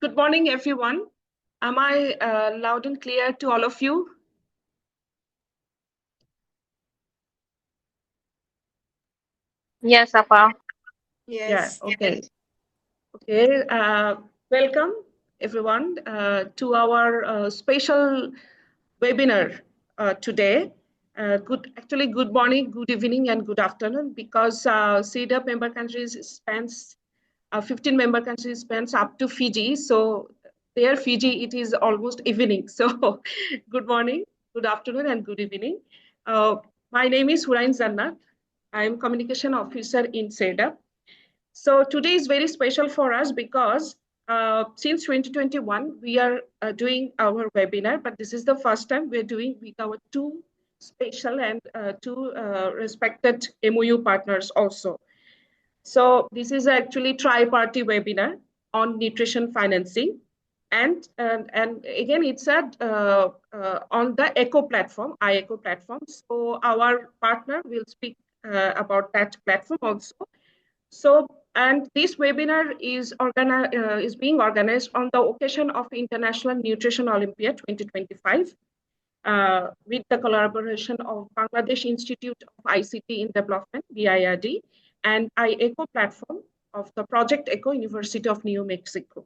Good morning, everyone. Am I loud and clear to all of you? Yes, Appa. Yes. Yeah, okay. Okay. Welcome, everyone, to our special webinar today. Good morning, good evening, and good afternoon, because CIRDAP member countries spans 15 member countries spans up to Fiji. So there, Fiji, it is almost evening. So good morning, good afternoon, and good evening. My name is Hurain Zannat. I am communication officer in CIRDAP. So today is very special for us because since 2021, we are doing our webinar, but this is the first time we're doing with our two special and two respected MOU partners also. So this is actually tri-party webinar on nutrition financing. And again, it's on the iECHO platform, iECHO platform. So our partner will speak about that platform also. So, and this webinar is being organized on the occasion of International Nutrition Olympiad 2025 with the collaboration of Bangladesh Institute of ICT in Development, BIID, and iECHO platform of the Project ECHO, University of New Mexico.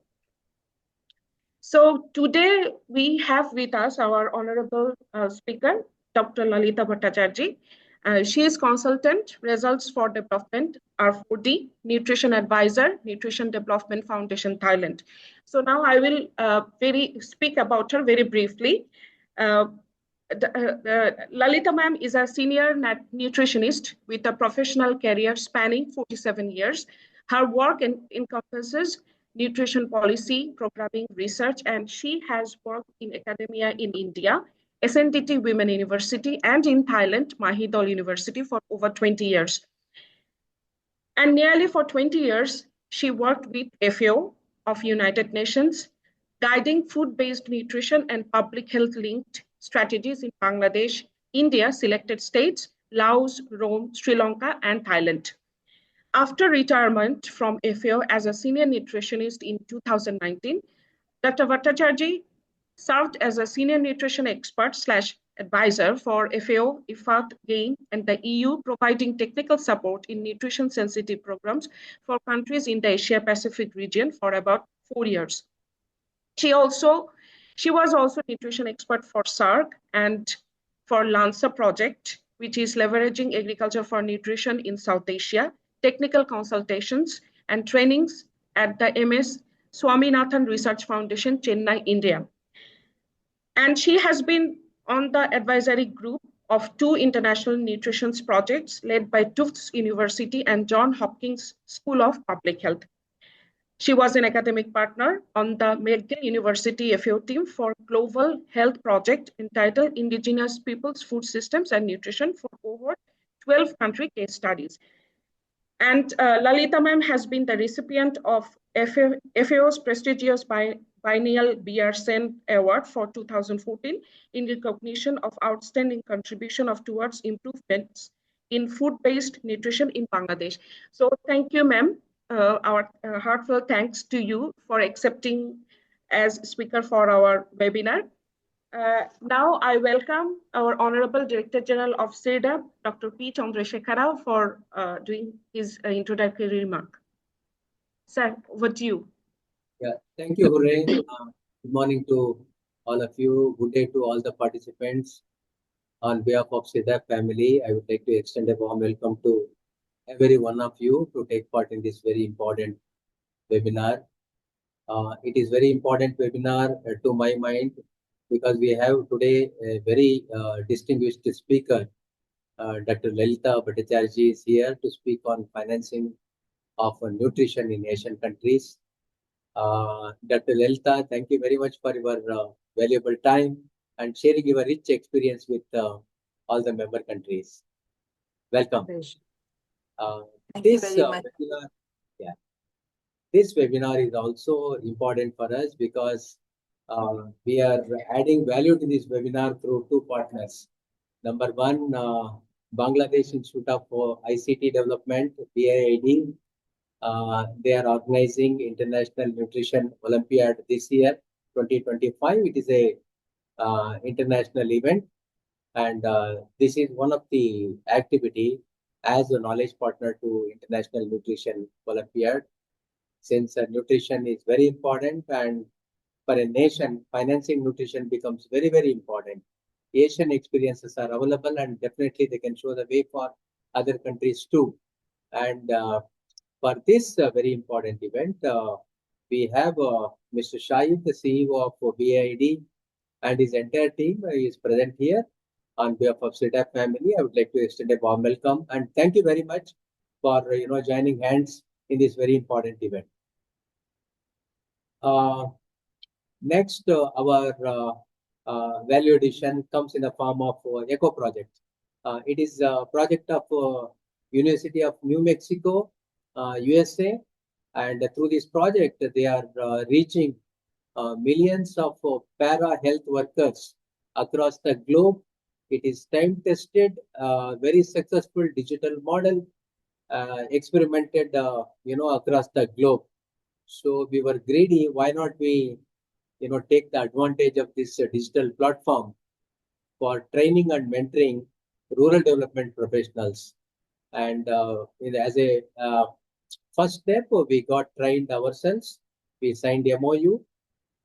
So today we have with us our honorable speaker, Dr. Lalita Bhattacharjee. She is consultant, results for development, R4D, nutrition advisor, Nutrition Development Foundation, Thailand. So now I will speak about her very briefly. Lalita ma'am is a senior nutritionist with a professional career spanning 47 years. Her work encompasses nutrition policy, programming, research, and she has worked in academia in India, SNDT Women University, and in Thailand, Mahidol University for over 20 years. And nearly for 20 years, she worked with FAO of United Nations, guiding food-based nutrition and public health-linked strategies in Bangladesh, India, selected states, Laos, Rome, Sri Lanka, and Thailand. After retirement from FAO as a senior nutritionist in 2019, Dr. Bhattacharjee served as a senior nutrition expert / advisor for FAO, IFAD, GAIN, and the EU, providing technical support in nutrition-sensitive programs for countries in the Asia-Pacific region for about 4 years. She was also nutrition expert for SARC and for LANSA project, which is leveraging agriculture for nutrition in South Asia, technical consultations and trainings at the MS Swaminathan Research Foundation, Chennai, India. And she has been on the advisory group of 2 international nutrition projects led by Tufts University and Johns Hopkins School of Public Health. She was an academic partner on the McGill University FAO team for Global Health Project entitled Indigenous Peoples' Food Systems and Nutrition for over 12 country case studies. And Lalita ma'am has been the recipient of FAO's prestigious biennial B.R. Sen Award for 2014 in recognition of outstanding contribution towards improvements in food-based nutrition in Bangladesh. So thank you, ma'am. Our heartfelt thanks to you for accepting as speaker for our webinar. Now I welcome our Honorable Director General of CIRDAP, Dr. P. Chandrasekhar Rao, for doing his introductory remark. Sir, over to you. Yeah, thank you, Hooray. Good morning to all of you. Good day to all the participants. On behalf of CIRDAP family, I would like to extend a warm welcome to every one of you to take part in this very important webinar. It is very important webinar to my mind because we have today a very distinguished speaker, Dr. Lalita Bhattacharjee is here to speak on financing of nutrition in Asian countries. Dr. Lalita, thank you very much for your valuable time and sharing your rich experience with all the member countries. Welcome. This webinar is also important for us because we are adding value to this webinar through 2 partners. Number 1, Bangladesh Institute of ICT Development, BIID, They are organizing International Nutrition Olympiad this year, 2025. It is a international event, and this is one of the activity as a knowledge partner to International Nutrition Olympiad. Since nutrition is very important, and for a nation, financing nutrition becomes very, very important. Asian experiences are available, and definitely they can show the way for other countries too. And for this very important event, we have Mr. Shahid, the CEO of BIID, and his entire team is present here. On behalf of CIRDAP family, I would like to extend a warm welcome and thank you very much for joining hands in this very important event. Next, our value addition comes in the form of iECHO project. It is a project of University of New Mexico, USA, and through this project, they are reaching millions of para health workers across the globe. It is time-tested, very successful digital model, experimented, across the globe. So we were greedy. Why not we, take the advantage of this digital platform for training and mentoring rural development professionals? And as a first step, we got trained ourselves. We signed MOU,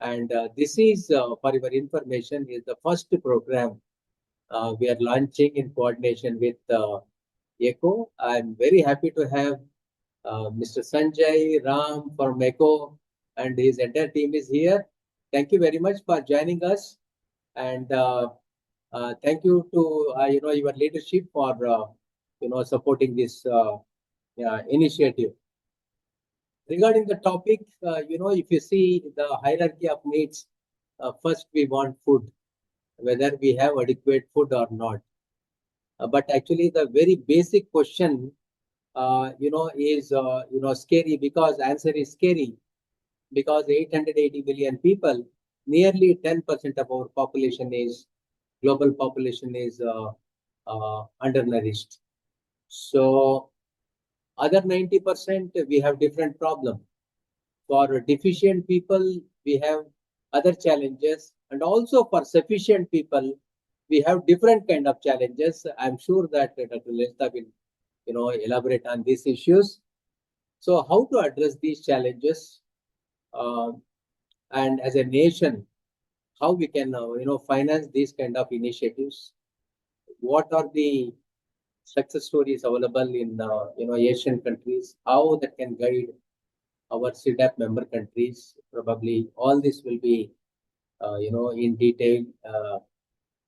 and this is, for your information, is the first program we are launching in coordination with iECHO. I'm very happy to have Mr. Sanjay Ram from iECHO, and his entire team is here. Thank you very much for joining us, and thank you to your leadership for supporting this initiative. Regarding the topic, if you see the hierarchy of needs, first we want food, whether we have adequate food or not. But actually, the very basic question, is scary, because answer is scary, because 880 billion people, nearly 10% of our population is global population is undernourished. So other 90% we have different problem. For deficient people, we have other challenges, and also for sufficient people, we have different kind of challenges. I'm sure that Dr. Lalita will elaborate on these issues. So how to address these challenges, and as a nation, how we can finance these kind of initiatives? What are the success stories available in Asian countries? How that can guide our CIRDAP member countries? Probably all this will be in detail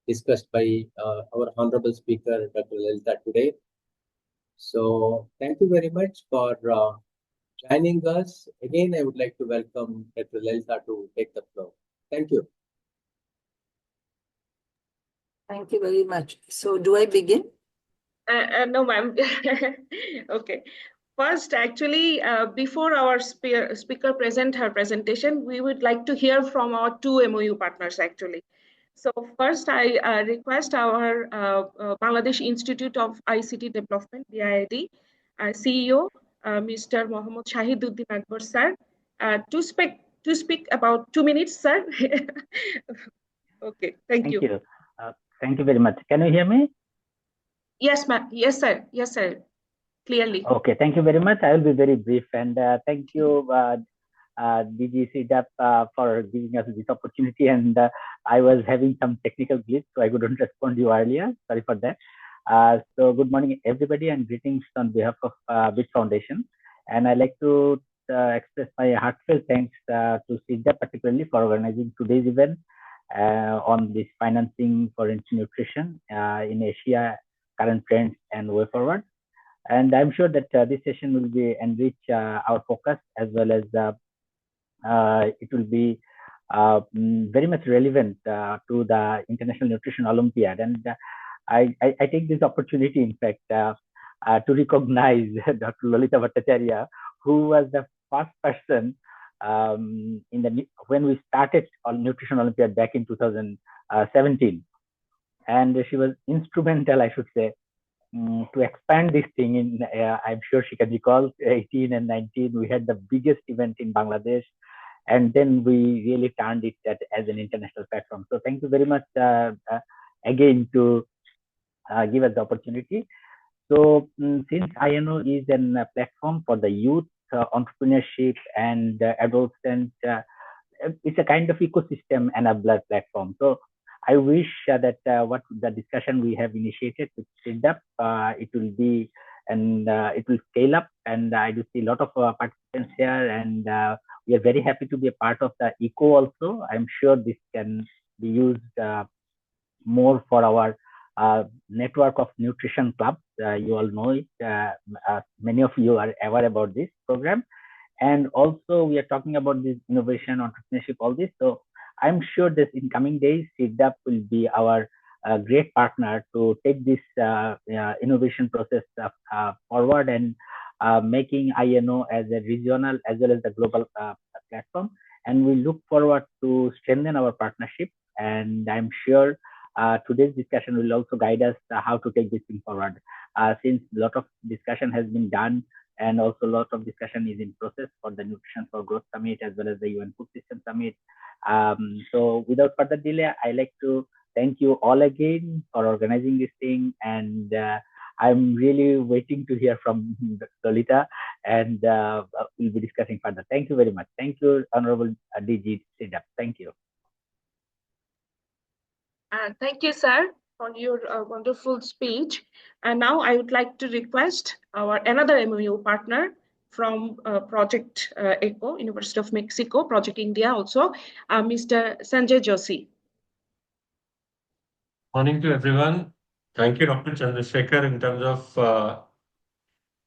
discussed by our honorable speaker, Dr. Lalita, today. So thank you very much for joining us. Again, I would like to welcome Dr. Lalita to take the floor. Thank you. Thank you very much. So do I begin? No, ma'am. Okay. First, actually, before our speaker present her presentation, we would like to hear from our two MOU partners, actually. So first, I request our Bangladesh Institute of ICT Development, BIID, CEO, Mr. Mohammad Shahiduddin Akbar, sir, to speak about 2 minutes, sir. Okay, thank you. Thank you very much. Can you hear me? Yes, ma'am. Yes, sir. Yes, sir. Clearly. Okay, thank you very much. I will be very brief, and thank you, DG CIRDAP, for giving us this opportunity. And I was having some technical glitch, so I couldn't respond to you earlier. Sorry for that. So good morning, everybody, and greetings on behalf of BIID Foundation. And I'd like to express my heartfelt thanks to CIRDAP, particularly for organizing today's event on this financing for nutrition in Asia, current trends and way forward. And I'm sure that this session will be enrich our focus, as well as it will be very much relevant to the International Nutrition Olympiad. And I take this opportunity, in fact, to recognize Dr. Lalita Bhattacharjee, who was the first person when we started on Nutrition Olympiad back in 2017. And she was instrumental, I should say, to expand this thing in, I'm sure she can recall 18 and 19, we had the biggest event in Bangladesh, and then we really turned it as an international platform. So thank you very much again to give us the opportunity. So since INO is a platform for the youth, entrepreneurship and adolescent, it's a kind of ecosystem enabler platform. So I wish that what the discussion we have initiated with CIRDAP, it will be, and it will scale up. And I do see a lot of participants here, and we are very happy to be a part of the iECHO also. I'm sure this can be used more for our network of nutrition clubs. You all know it. Many of you are aware about this program. And also we are talking about this innovation, entrepreneurship, all this. So I'm sure that in coming days, CIRDAP will be our great partner to take this innovation process forward and making INO as a regional as well as the global platform. And we look forward to strengthen our partnership. And I'm sure today's discussion will also guide us how to take this thing forward. Since a lot of discussion has been done, and also a lot of discussion is in process for the Nutrition for Growth Summit as well as the UN Food System Summit. So without further delay, I like to thank you all again for organizing this thing, and I'm really waiting to hear from Lalita, and we'll be discussing further. Thank you very much. Thank you, Honorable DG CIRDAP. Thank you. Thank you, sir, for your wonderful speech. And now I would like to request our another MOU partner from Project ECHO, University of Mexico, Project India also, Mr. Sanjay Joshi. Morning to everyone. Thank you, Dr. Chandrasekhar, in terms of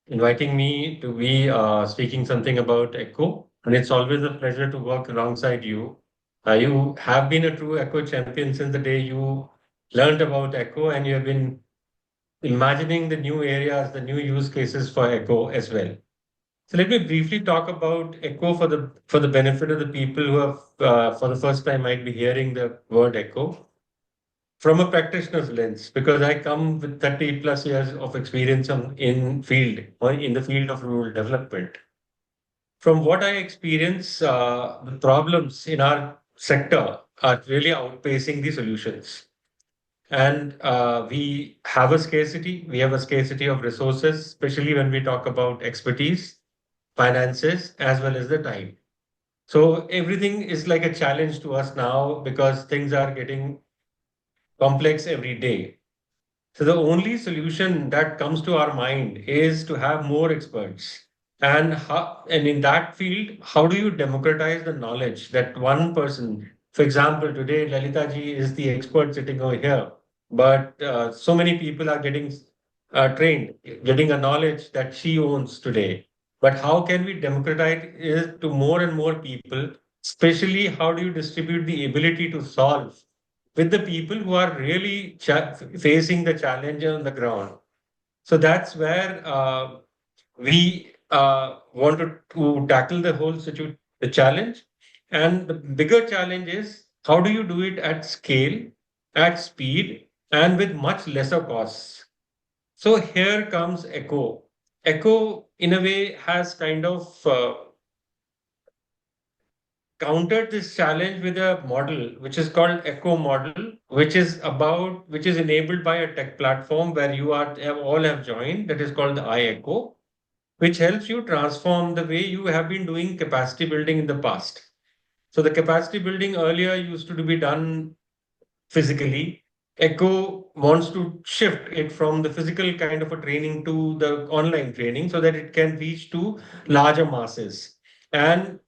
inviting me to be speaking something about ECHO. And it's always a pleasure to work alongside you. You have been a true ECHO champion since the day you learned about ECHO, and you have been imagining the new areas, the new use cases for ECHO as well. So let me briefly talk about ECHO for the benefit of the people who have for the first time might be hearing the word ECHO from a practitioner's lens, because I come with 30 plus years of experience in the field of rural development. From what I experience, the problems in our sector are really outpacing the solutions. And we have a scarcity. We have a scarcity of resources, especially when we talk about expertise, finances, as well as the time. So everything is like a challenge to us now because things are getting complex every day. So the only solution that comes to our mind is to have more experts. And in that field, how do you democratize the knowledge that one person, for example, today Lalita ji is the expert sitting over here, but so many people are getting trained, getting a knowledge that she owns today. But how can we democratize it to more and more people? Especially, how do you distribute the ability to solve with the people who are really facing the challenge on the ground? So that's where we wanted to tackle the whole the challenge. And the bigger challenge is how do you do it at scale, at speed, and with much lesser costs? So here comes ECHO. ECHO, in a way, has kind of countered this challenge with a model which is called ECHO model, which is enabled by a tech platform where you all have joined, that is called the iECHO, which helps you transform the way you have been doing capacity building in the past. So the capacity building earlier used to be done physically. ECHO wants to shift it from the physical kind of a training to the online training so that it can reach to larger masses. And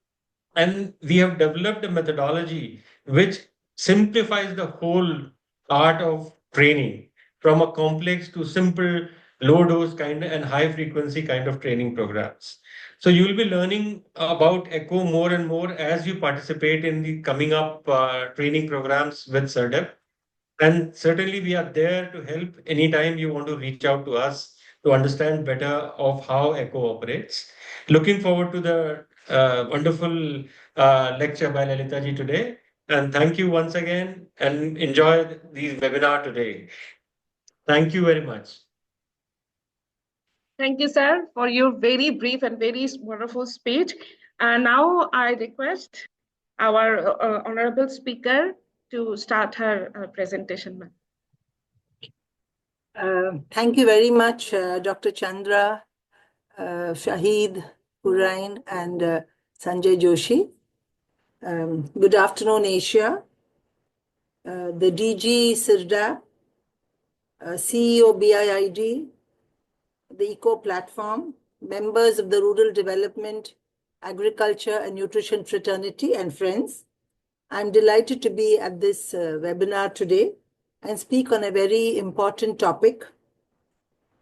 we have developed a methodology which simplifies the whole art of training from a complex to simple, low dose kind and high frequency kind of training programs. So you will be learning about ECHO more and more as you participate in the coming up training programs with CIRDAP. And certainly we are there to help anytime you want to reach out to us to understand better of how ECHO operates. Looking forward to the wonderful lecture by Lalita ji today. And thank you once again and enjoy the webinar today. Thank you very much. Thank you, sir, for your very brief and very wonderful speech. And now I request our honorable speaker to start her presentation. Thank you very much, Dr. Chandra, Shahid, Hurain, and Sanjay Joshi. Good afternoon, Asia. The DG CIRDAP, CEO BIID, the ECO platform, members of the Rural Development, Agriculture and Nutrition Fraternity, and friends. I'm delighted to be at this webinar today and speak on a very important topic.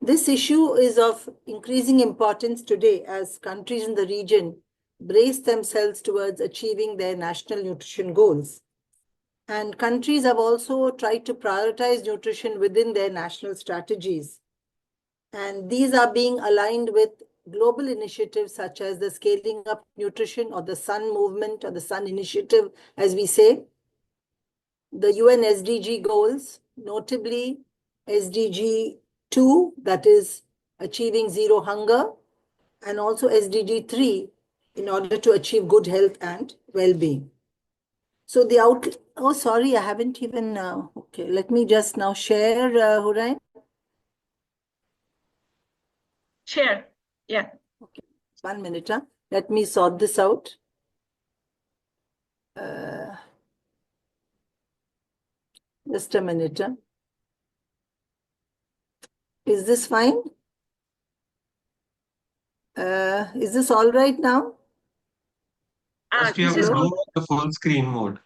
This issue is of increasing importance today as countries in the region brace themselves towards achieving their national nutrition goals. And countries have also tried to prioritize nutrition within their national strategies. And these are being aligned with global initiatives such as the Scaling Up Nutrition or the SUN movement or the SUN initiative, as we say, the UN SDG goals, notably SDG 2, that is achieving zero hunger, and also SDG 3 in order to achieve good health and well-being. So the oh, sorry, I haven't even, okay, let me just now share, Hurain. Share, yeah. Okay, 1 minute, huh? Let me sort this out. Just a minute. Huh? Is this fine? Is this all right now? First, you have to go to the full screen mode.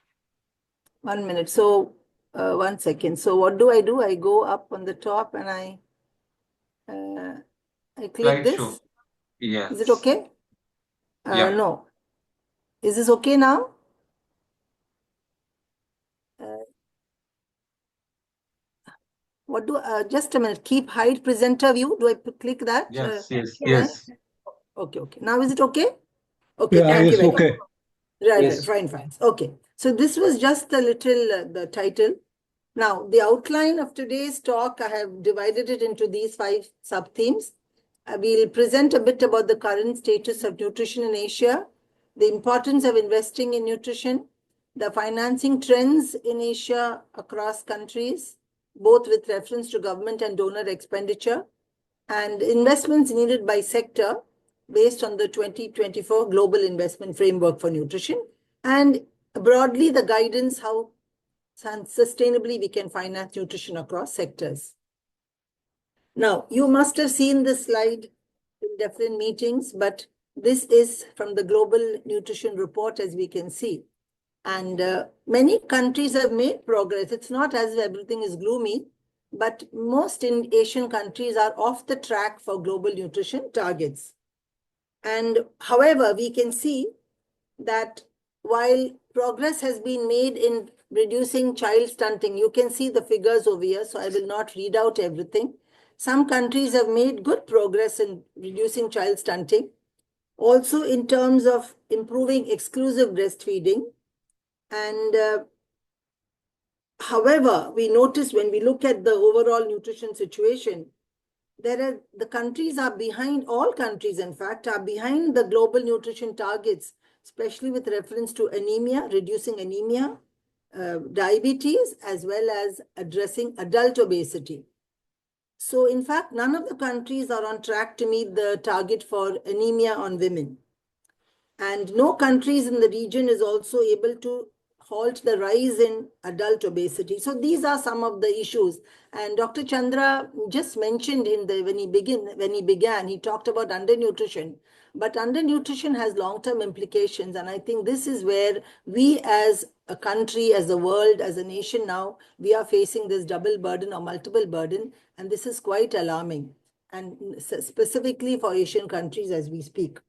1 minute. So, 1 second. So, what do? I go up on the top and I click this. Yes. Is it okay? Yeah. No. Is this okay now? What do? Just a minute. Keep hide presenter view. Do I click that? Yes. Yes. Okay. Now is it okay? Okay. Yeah, thank you it's very okay. much. Right. Yes. Fine. Okay. So this was just the little the title. Now the outline of today's talk, I have divided it into these 5 sub-themes. We'll present a bit about the current status of nutrition in Asia, the importance of investing in nutrition, the financing trends in Asia across countries, both with reference to government and donor expenditure, and investments needed by sector based on the 2024 Global Investment Framework for Nutrition, and broadly the guidance how sustainably we can finance nutrition across sectors. Now, you must have seen this slide in different meetings, but this is from the Global Nutrition Report, as we can see. And many countries have made progress. It's not as if everything is gloomy, but most Asian countries are off the track for global nutrition targets. And however, we can see that while progress has been made in reducing child stunting, you can see the figures over here, so I will not read out everything. Some countries have made good progress in reducing child stunting. Also in terms of improving exclusive breastfeeding. And however, we notice when we look at the overall nutrition situation, the countries are behind, all countries in fact, are behind the global nutrition targets, especially with reference to anemia, reducing anemia, diabetes, as well as addressing adult obesity. So in fact, none of the countries are on track to meet the target for anemia on women. And no countries in the region is also able to halt the rise in adult obesity. So these are some of the issues. And Dr. Chandra just mentioned when he began, he talked about undernutrition. But undernutrition has long-term implications. And I think this is where we as a country, as a world, as a nation now, we are facing this double burden or multiple burden. And this is quite alarming. And specifically for Asian countries as we speak.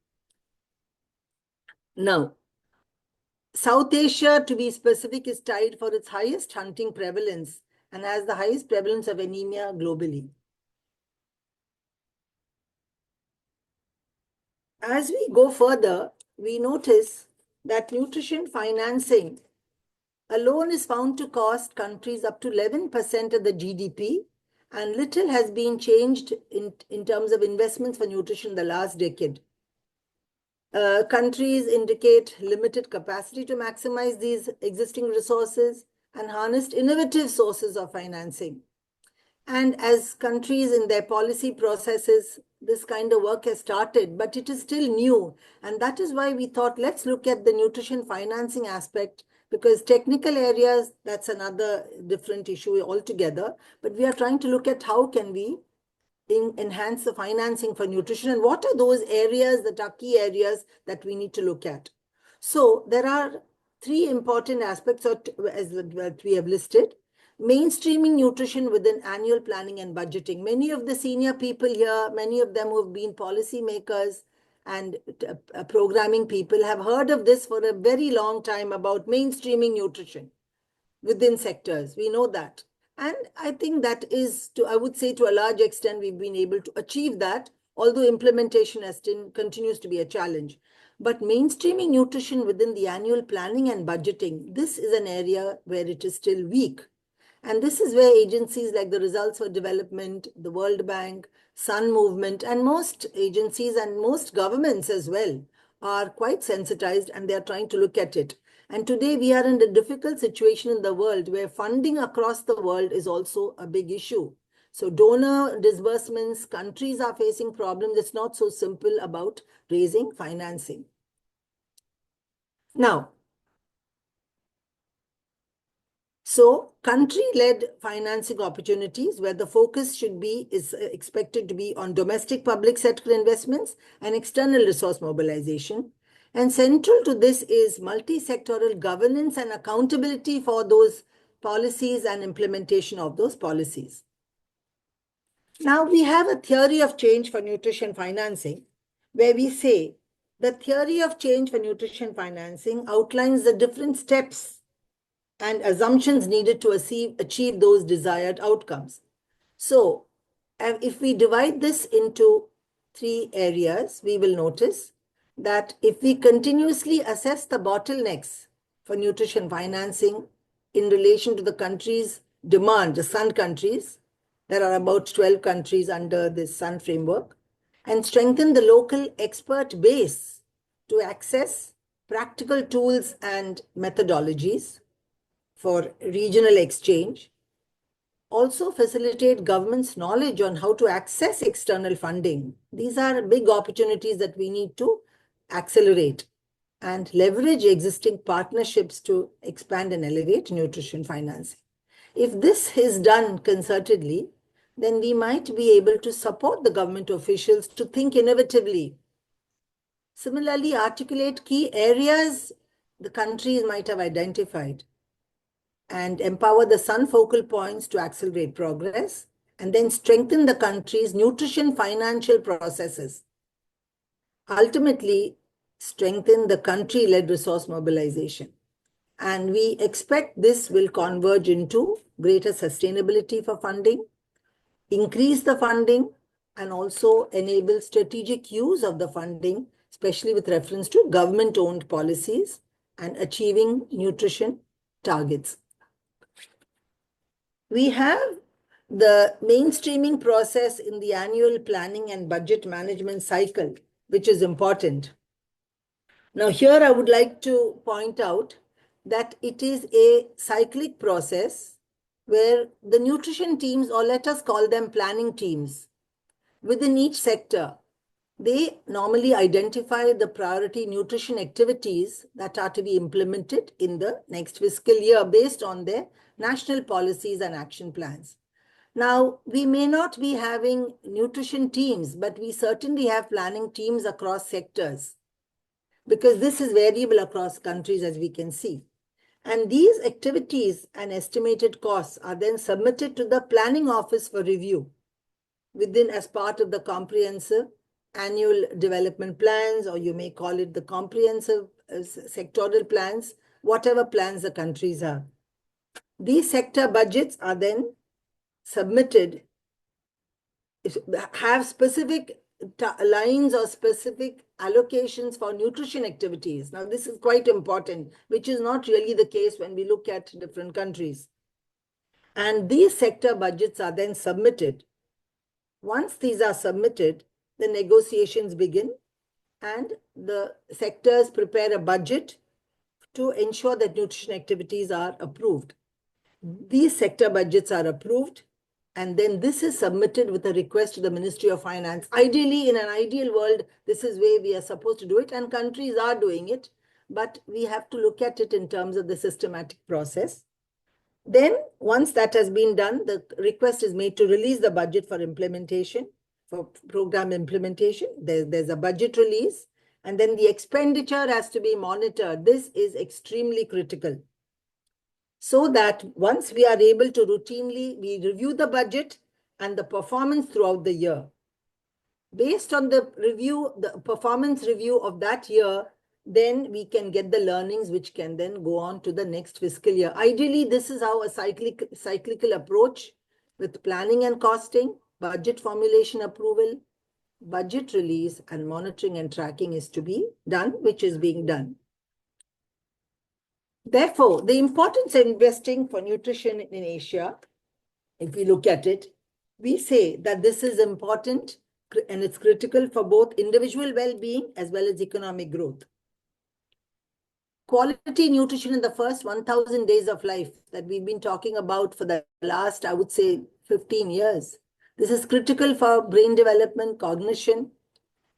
Now, South Asia, to be specific, is tied for its highest hunting prevalence and has the highest prevalence of anemia globally. As we go further, we notice that nutrition financing alone is found to cost countries up to 11% of the GDP and little has been changed in terms of investments for nutrition in the last decade. Countries indicate limited capacity to maximize these existing resources and harnessed innovative sources of financing. And as countries in their policy processes, this kind of work has started, but it is still new. And that is why we thought, let's look at the nutrition financing aspect, because technical areas, that's another different issue altogether. But we are trying to look at how can we enhance the financing for nutrition and what are those areas that are key areas that we need to look at. So there are three important aspects that we have listed. Mainstreaming nutrition within annual planning and budgeting. Many of the senior people here, many of them who have been policy makers and programming people have heard of this for a very long time about mainstreaming nutrition within sectors. We know that. And I think that is, I would say to a large extent, we've been able to achieve that, although implementation continues to be a challenge. But mainstreaming nutrition within the annual planning and budgeting, this is an area where it is still weak. And this is where agencies like the Results for Development, the World Bank, Sun Movement, and most agencies and most governments as well are quite sensitized and they are trying to look at it. And today we are in a difficult situation in the world where funding across the world is also a big issue. So donor disbursements, countries are facing problems. It's not so simple about raising financing. Now, so country-led financing opportunities where the focus is expected to be on domestic public sector investments and external resource mobilization. And central to this is multi-sectoral governance and accountability for those policies and implementation of those policies. Now we have a theory of change for nutrition financing, where we say the theory of change for nutrition financing outlines the different steps and assumptions needed to achieve those desired outcomes. So if we divide this into three areas, we will notice that if we continuously assess the bottlenecks for nutrition financing in relation to the country's demand, the Sun countries, there are about 12 countries under this Sun framework, and strengthen the local expert base to access practical tools and methodologies for regional exchange, also facilitate government's knowledge on how to access external funding. These are big opportunities that we need to accelerate and leverage existing partnerships to expand and elevate nutrition financing. If this is done concertedly, then we might be able to support the government officials to think innovatively. Similarly, articulate key areas the countries might have identified and empower the Sun focal points to accelerate progress, and then strengthen the country's nutrition financial processes. Ultimately, strengthen the country-led resource mobilization. And we expect this will converge into greater sustainability for funding, increase the funding, and also enable strategic use of the funding, especially with reference to government-owned policies and achieving nutrition targets. We have the mainstreaming process in the annual planning and budget management cycle, which is important. Now, here I would like to point out that it is a cyclic process where the nutrition teams, or let us call them planning teams, within each sector, they normally identify the priority nutrition activities that are to be implemented in the next fiscal year based on their national policies and action plans. Now, we may not be having nutrition teams, but we certainly have planning teams across sectors, because this is variable across countries, as we can see. And these activities and estimated costs are then submitted to the planning office for review as part of the comprehensive annual development plans, or you may call it the comprehensive sectoral plans, whatever plans the countries have. These sector budgets are then submitted, have specific lines or specific allocations for nutrition activities. Now, this is quite important, which is not really the case when we look at different countries. And these sector budgets are then submitted. Once these are submitted, the negotiations begin and the sectors prepare a budget to ensure that nutrition activities are approved. These sector budgets are approved, and then this is submitted with a request to the Ministry of Finance. Ideally, in an ideal world, this is where we are supposed to do it, and countries are doing it, but we have to look at it in terms of the systematic process. Then, once that has been done, the request is made to release the budget for implementation, for program implementation. There's a budget release, and then the expenditure has to be monitored. This is extremely critical. So that once we are able to routinely, we review the budget and the performance throughout the year. Based on the review, the performance review of that year, then we can get the learnings which can then go on to the next fiscal year. Ideally, this is how a cyclical approach with planning and costing, budget formulation approval, budget release, and monitoring and tracking is to be done, which is being done. Therefore, the importance of investing for nutrition in Asia, if we look at it, we say that this is important and it's critical for both individual well-being as well as economic growth. Quality nutrition in the first 1,000 days of life that we've been talking about for the last, I would say, 15 years. This is critical for brain development, cognition,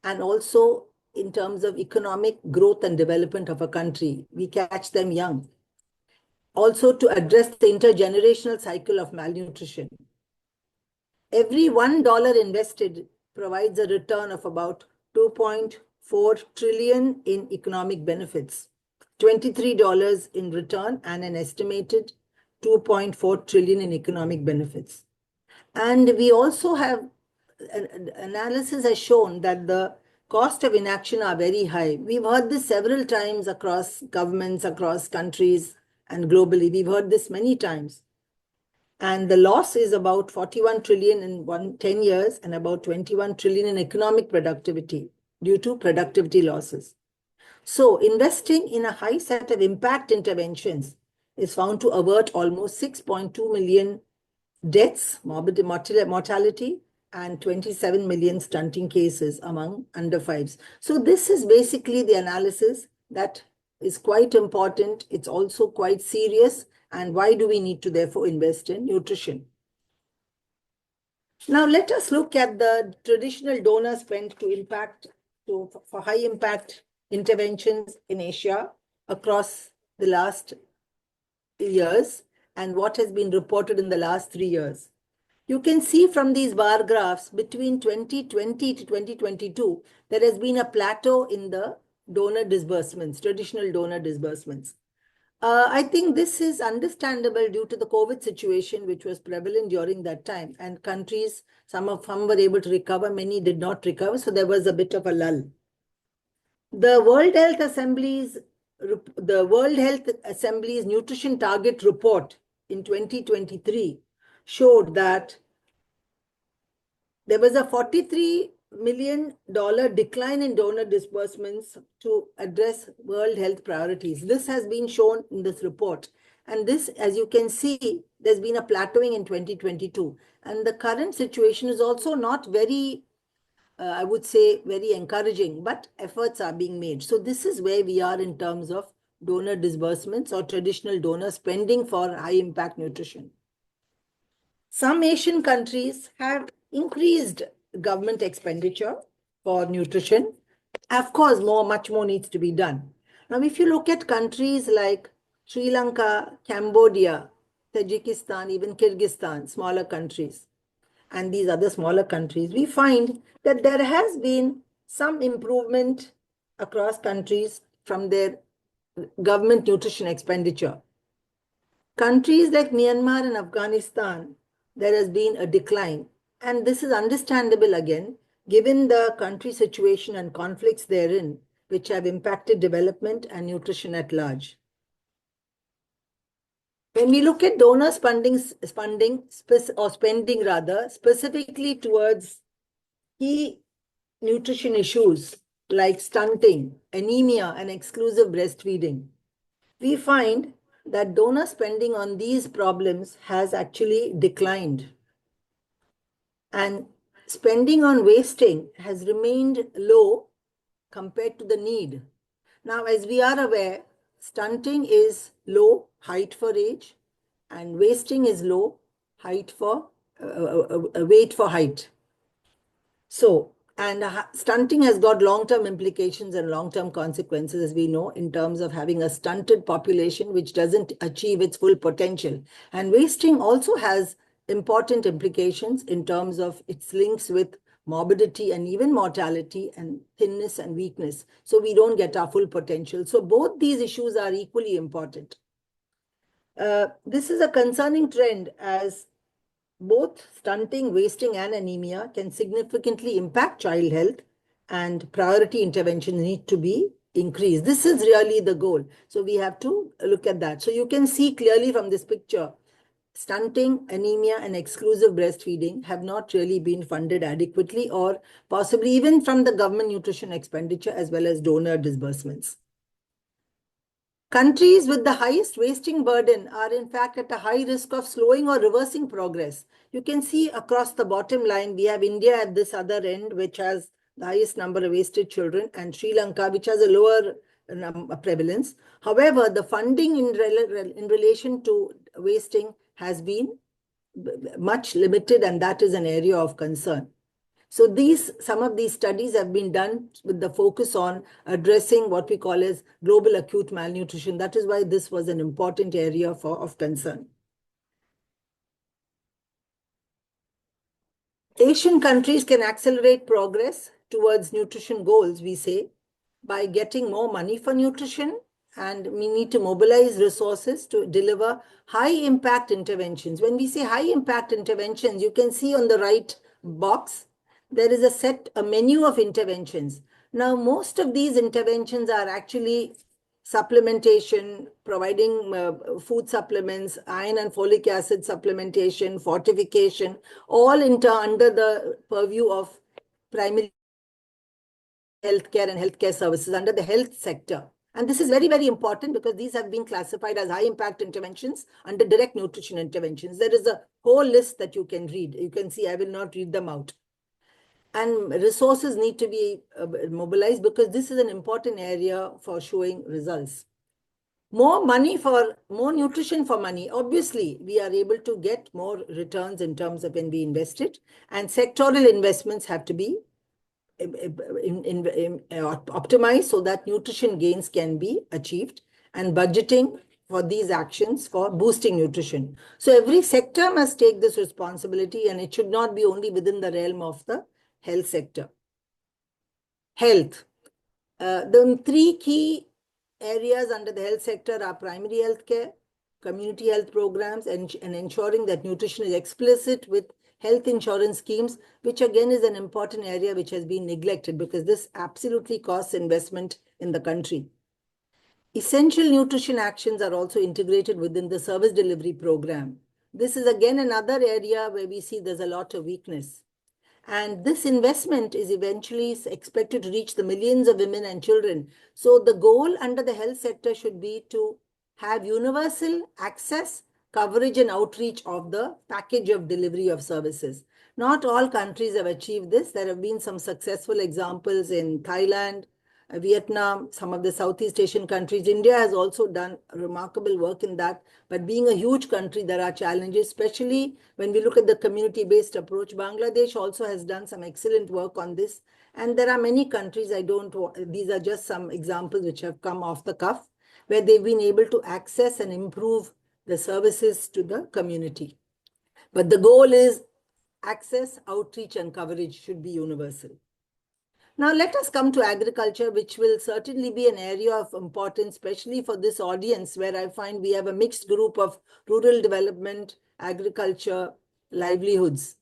and also in terms of economic growth and development of a country. We catch them young. Also to address the intergenerational cycle of malnutrition. Every $1 invested provides a return of about 2.4 trillion in economic benefits, $23 in return, and an estimated 2.4 trillion in economic benefits. And we also have, analysis has shown that the cost of inaction are very high. We've heard this several times across governments, across countries, and globally. We've heard this many times. And the loss is about 41 trillion in 10 years and about 21 trillion in economic productivity due to productivity losses. So investing in a high set of impact interventions is found to avert almost 6.2 million deaths, mortality, and 27 million stunting cases among under 5s. So this is basically the analysis that is quite important. It's also quite serious. And why do we need to therefore invest in nutrition? Now let us look at the traditional donor spend for high impact interventions in Asia across the last years and what has been reported in the last 3 years. You can see from these bar graphs between 2020 to 2022, there has been a plateau in the donor disbursements, traditional donor disbursements. I think this is understandable due to the COVID situation, which was prevalent during that time. And countries, some of them were able to recover, many did not recover. So there was a bit of a lull. The World Health Assembly's Nutrition Target Report in 2023 showed that there was a $43 million decline in donor disbursements to address World Health priorities. This has been shown in this report. And this, as you can see, there's been a plateauing in 2022. And the current situation is also not very, I would say, very encouraging, but efforts are being made. So this is where we are in terms of donor disbursements or traditional donor spending for high impact nutrition. Some Asian countries have increased government expenditure for nutrition. Of course, much more needs to be done. Now, if you look at countries like Sri Lanka, Cambodia, Tajikistan, even Kyrgyzstan, smaller countries, and these other smaller countries, we find that there has been some improvement across countries from their government nutrition expenditure. Countries like Myanmar and Afghanistan, there has been a decline. And this is understandable again, given the country situation and conflicts therein, which have impacted development and nutrition at large. When we look at donor spending specifically towards key nutrition issues like stunting, anemia, and exclusive breastfeeding, we find that donor spending on these problems has actually declined. And spending on wasting has remained low compared to the need. Now, as we are aware, stunting is low height for age, and wasting is low height for weight for height. So, and stunting has got long-term implications and long-term consequences, as we know, in terms of having a stunted population which doesn't achieve its full potential. And wasting also has important implications in terms of its links with morbidity and even mortality and thinness and weakness. So we don't get our full potential. So both these issues are equally important. This is a concerning trend, as both stunting, wasting, and anemia can significantly impact child health, and priority interventions need to be increased. This is really the goal. So we have to look at that. So you can see clearly from this picture, stunting, anemia, and exclusive breastfeeding have not really been funded adequately, or possibly even from the government nutrition expenditure as well as donor disbursements. Countries with the highest wasting burden are in fact at a high risk of slowing or reversing progress. You can see across the bottom line, we have India at this other end, which has the highest number of wasted children, and Sri Lanka, which has a lower prevalence. However, the funding in relation to wasting has been much limited, and that is an area of concern. So some of these studies have been done with the focus on addressing what we call as global acute malnutrition. That is why this was an important area of concern. Asian countries can accelerate progress towards nutrition goals, we say, by getting more money for nutrition, and we need to mobilize resources to deliver high impact interventions. When we say high impact interventions, you can see on the right box, there is a menu of interventions. Now, most of these interventions are actually supplementation, providing food supplements, iron and folic acid supplementation, fortification, all under the purview of primary healthcare and healthcare services under the health sector. And this is very, very important because these have been classified as high impact interventions under direct nutrition interventions. There is a whole list that you can read. You can see, I will not read them out. And resources need to be mobilized because this is an important area for showing results. More nutrition for money. Obviously, we are able to get more returns in terms of when we invest it, and sectoral investments have to be optimized so that nutrition gains can be achieved, and budgeting for these actions for boosting nutrition. So every sector must take this responsibility, and it should not be only within the realm of the health sector. Health. The three key areas under the health sector are primary health care, community health programs, and ensuring that nutrition is explicit with health insurance schemes, which again is an important area which has been neglected because this absolutely costs investment in the country. Essential nutrition actions are also integrated within the service delivery program. This is again another area where we see there's a lot of weakness. And this investment is eventually expected to reach the millions of women and children. So the goal under the health sector should be to have universal access, coverage, and outreach of the package of delivery of services. Not all countries have achieved this. There have been some successful examples in Thailand, Vietnam, some of the Southeast Asian countries. India has also done remarkable work in that. But being a huge country, there are challenges, especially when we look at the community-based approach. Bangladesh also has done some excellent work on this. And there are many countries, these are just some examples which have come off the cuff, where they've been able to access and improve the services to the community. But the goal is access, outreach, and coverage should be universal. Now, let us come to agriculture, which will certainly be an area of importance, especially for this audience, where I find we have a mixed group of rural development, agriculture, livelihoods.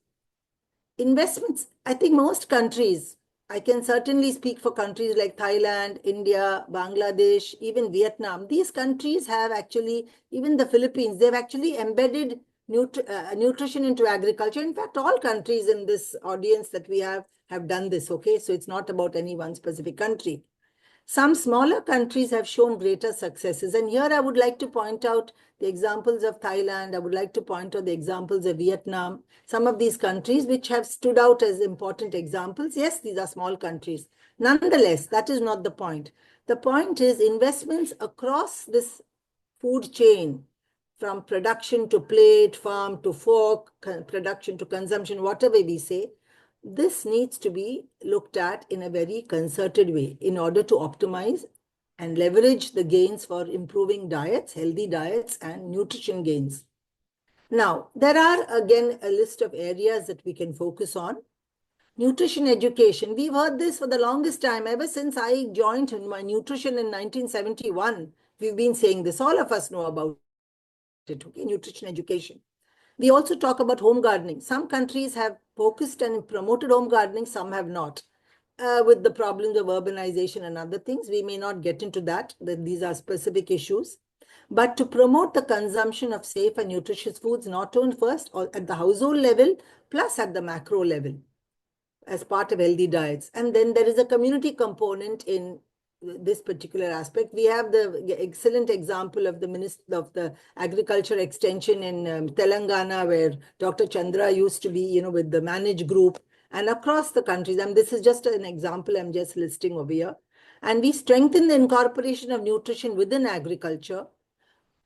Investments, I think most countries, I can certainly speak for countries like Thailand, India, Bangladesh, even Vietnam. These countries have actually, even the Philippines, they've actually embedded nutrition into agriculture. In fact, all countries in this audience that we have done this, okay? So it's not about any one specific country. Some smaller countries have shown greater successes. And here I would like to point out the examples of Thailand. I would like to point out the examples of Vietnam. Some of these countries which have stood out as important examples. Yes, these are small countries. Nonetheless, that is not the point. The point is investments across this food chain, from production to plate, farm to fork, production to consumption, whatever we say, this needs to be looked at in a very concerted way in order to optimize and leverage the gains for improving diets, healthy diets, and nutrition gains. Now, there are again a list of areas that we can focus on. Nutrition education. We've heard this for the longest time. Ever since I joined in my nutrition in 1971, we've been saying this. All of us know about it, okay? Nutrition education. We also talk about home gardening. Some countries have focused and promoted home gardening, some have not. With the problems of urbanization and other things, we may not get into that. These are specific issues. But to promote the consumption of safe and nutritious foods, not only first or at the household level, plus at the macro level, as part of healthy diets. And then there is a community component in this particular aspect. We have the excellent example of the Minister of the Agriculture Extension in Telangana, where Dr. Chandra used to be, with the managed group, and across the countries. And this is just an example I'm just listing over here. And we strengthen the incorporation of nutrition within agriculture.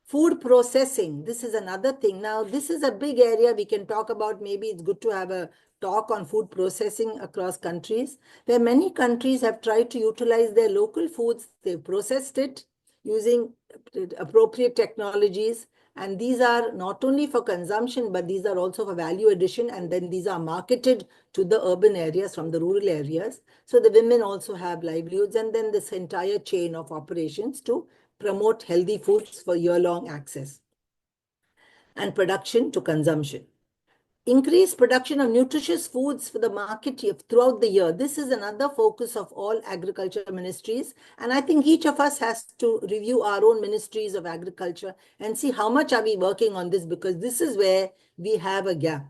Food processing, this is another thing. Now, this is a big area we can talk about. Maybe it's good to have a talk on food processing across countries, where many countries have tried to utilize their local foods. They've processed it using appropriate technologies. And these are not only for consumption, but these are also for value addition. And then these are marketed to the urban areas from the rural areas. So the women also have livelihoods. And then this entire chain of operations to promote healthy foods for year-long access and production to consumption. Increase production of nutritious foods for the market throughout the year. This is another focus of all agriculture ministries. And I think each of us has to review our own ministries of agriculture and see how much are we working on this, because this is where we have a gap.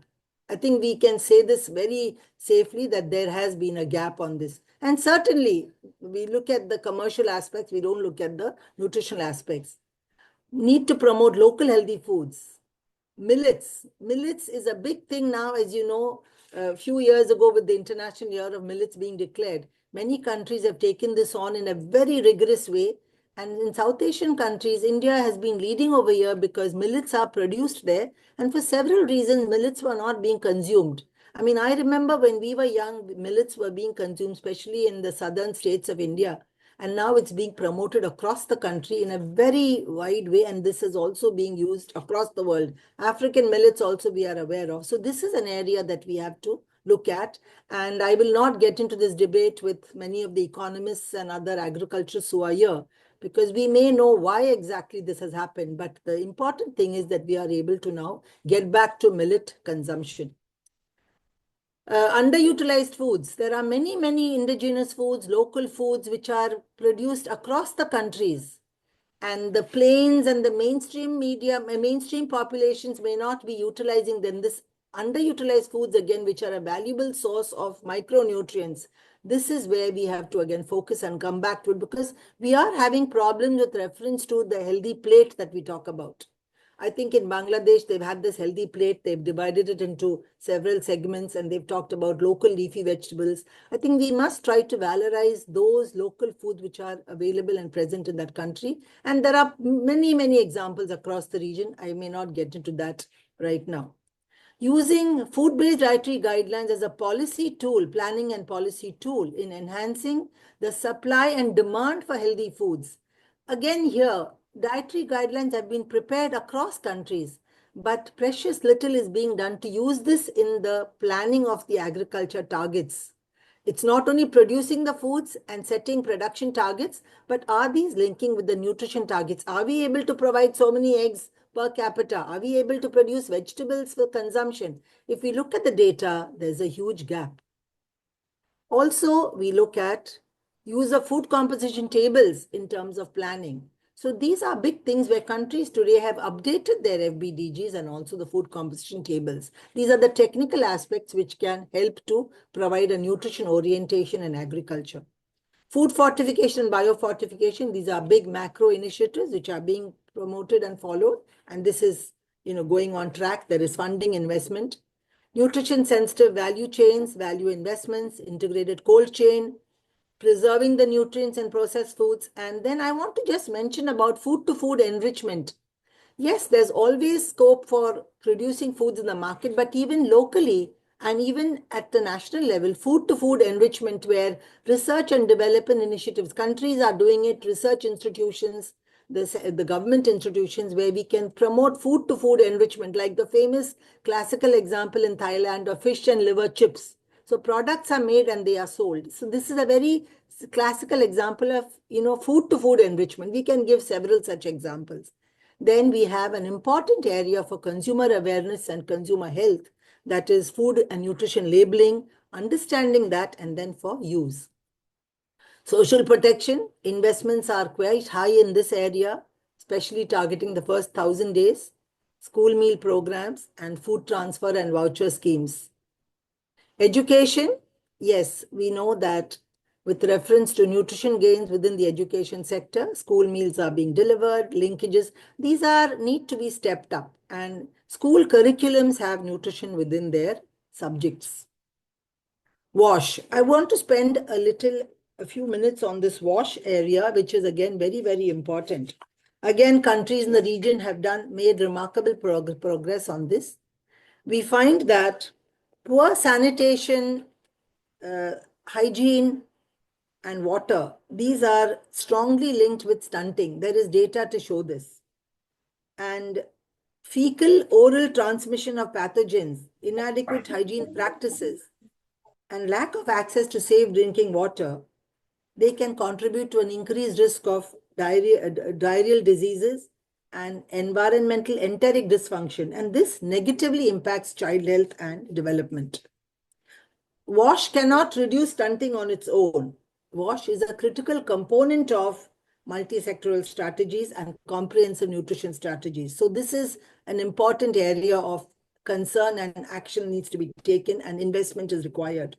I think we can say this very safely that there has been a gap on this. And certainly, we look at the commercial aspects, we don't look at the nutritional aspects. Need to promote local healthy foods. Millets. Millets is a big thing now, as you know, a few years ago with the International Year of Millets being declared. Many countries have taken this on in a very rigorous way. And in South Asian countries, India has been leading over here because millets are produced there. And for several reasons, millets were not being consumed. I mean, I remember when we were young, millets were being consumed, especially in the southern states of India. And now it's being promoted across the country in a very wide way. And this is also being used across the world. African millets also we are aware of. So this is an area that we have to look at. And I will not get into this debate with many of the economists and other agriculturists who are here, because we may know why exactly this has happened. But the important thing is that we are able to now get back to millet consumption. Underutilized foods. There are many, many indigenous foods, local foods, which are produced across the countries. And the plains and the mainstream media, mainstream populations may not be utilizing them. This underutilized foods, again, which are a valuable source of micronutrients. This is where we have to, again, focus and come back to it, because we are having problems with reference to the healthy plate that we talk about. I think in Bangladesh, they've had this healthy plate. They've divided it into several segments, and they've talked about local leafy vegetables. I think we must try to valorize those local foods which are available and present in that country. And there are many, many examples across the region. I may not get into that right now. Using food-based dietary guidelines as a policy tool, planning and policy tool in enhancing the supply and demand for healthy foods. Again, here, dietary guidelines have been prepared across countries, but precious little is being done to use this in the planning of the agriculture targets. It's not only producing the foods and setting production targets, but are these linking with the nutrition targets? Are we able to provide so many eggs per capita? Are we able to produce vegetables for consumption? If we look at the data, there's a huge gap. Also, we look at use of food composition tables in terms of planning. So these are big things where countries today have updated their FBDGs and also the food composition tables. These are the technical aspects which can help to provide a nutrition orientation in agriculture. Food fortification and biofortification, these are big macro initiatives which are being promoted and followed. And this is, going on track. There is funding, investment. Nutrition sensitive value chains, value investments, integrated cold chain, preserving the nutrients in processed foods. And then I want to just mention about food to food enrichment. Yes, there's always scope for producing foods in the market, but even locally and even at the national level, food to food enrichment, where research and development initiatives, countries are doing it, research institutions, the government institutions, where we can promote food to food enrichment, like the famous classical example in Thailand of fish and liver chips. So products are made and they are sold. So this is a very classical example of, food to food enrichment. We can give several such examples. Then we have an important area for consumer awareness and consumer health, that is food and nutrition labeling, understanding that, and then for use. Social protection, investments are quite high in this area, especially targeting the first 1,000 days, school meal programs, and food transfer and voucher schemes. Education, yes, we know that with reference to nutrition gains within the education sector, school meals are being delivered, linkages, these need to be stepped up, and school curriculums have nutrition within their subjects. WASH. I want to spend a few minutes on this WASH area, which is again very, very important. Again, countries in the region have made remarkable progress on this. We find that poor sanitation, hygiene, and water, these are strongly linked with stunting. There is data to show this. And fecal oral transmission of pathogens, inadequate hygiene practices, and lack of access to safe drinking water, they can contribute to an increased risk of diarrheal diseases and environmental enteric dysfunction. And this negatively impacts child health and development. WASH cannot reduce stunting on its own. WASH is a critical component of multi-sectoral strategies and comprehensive nutrition strategies. So this is an important area of concern, and action needs to be taken, and investment is required.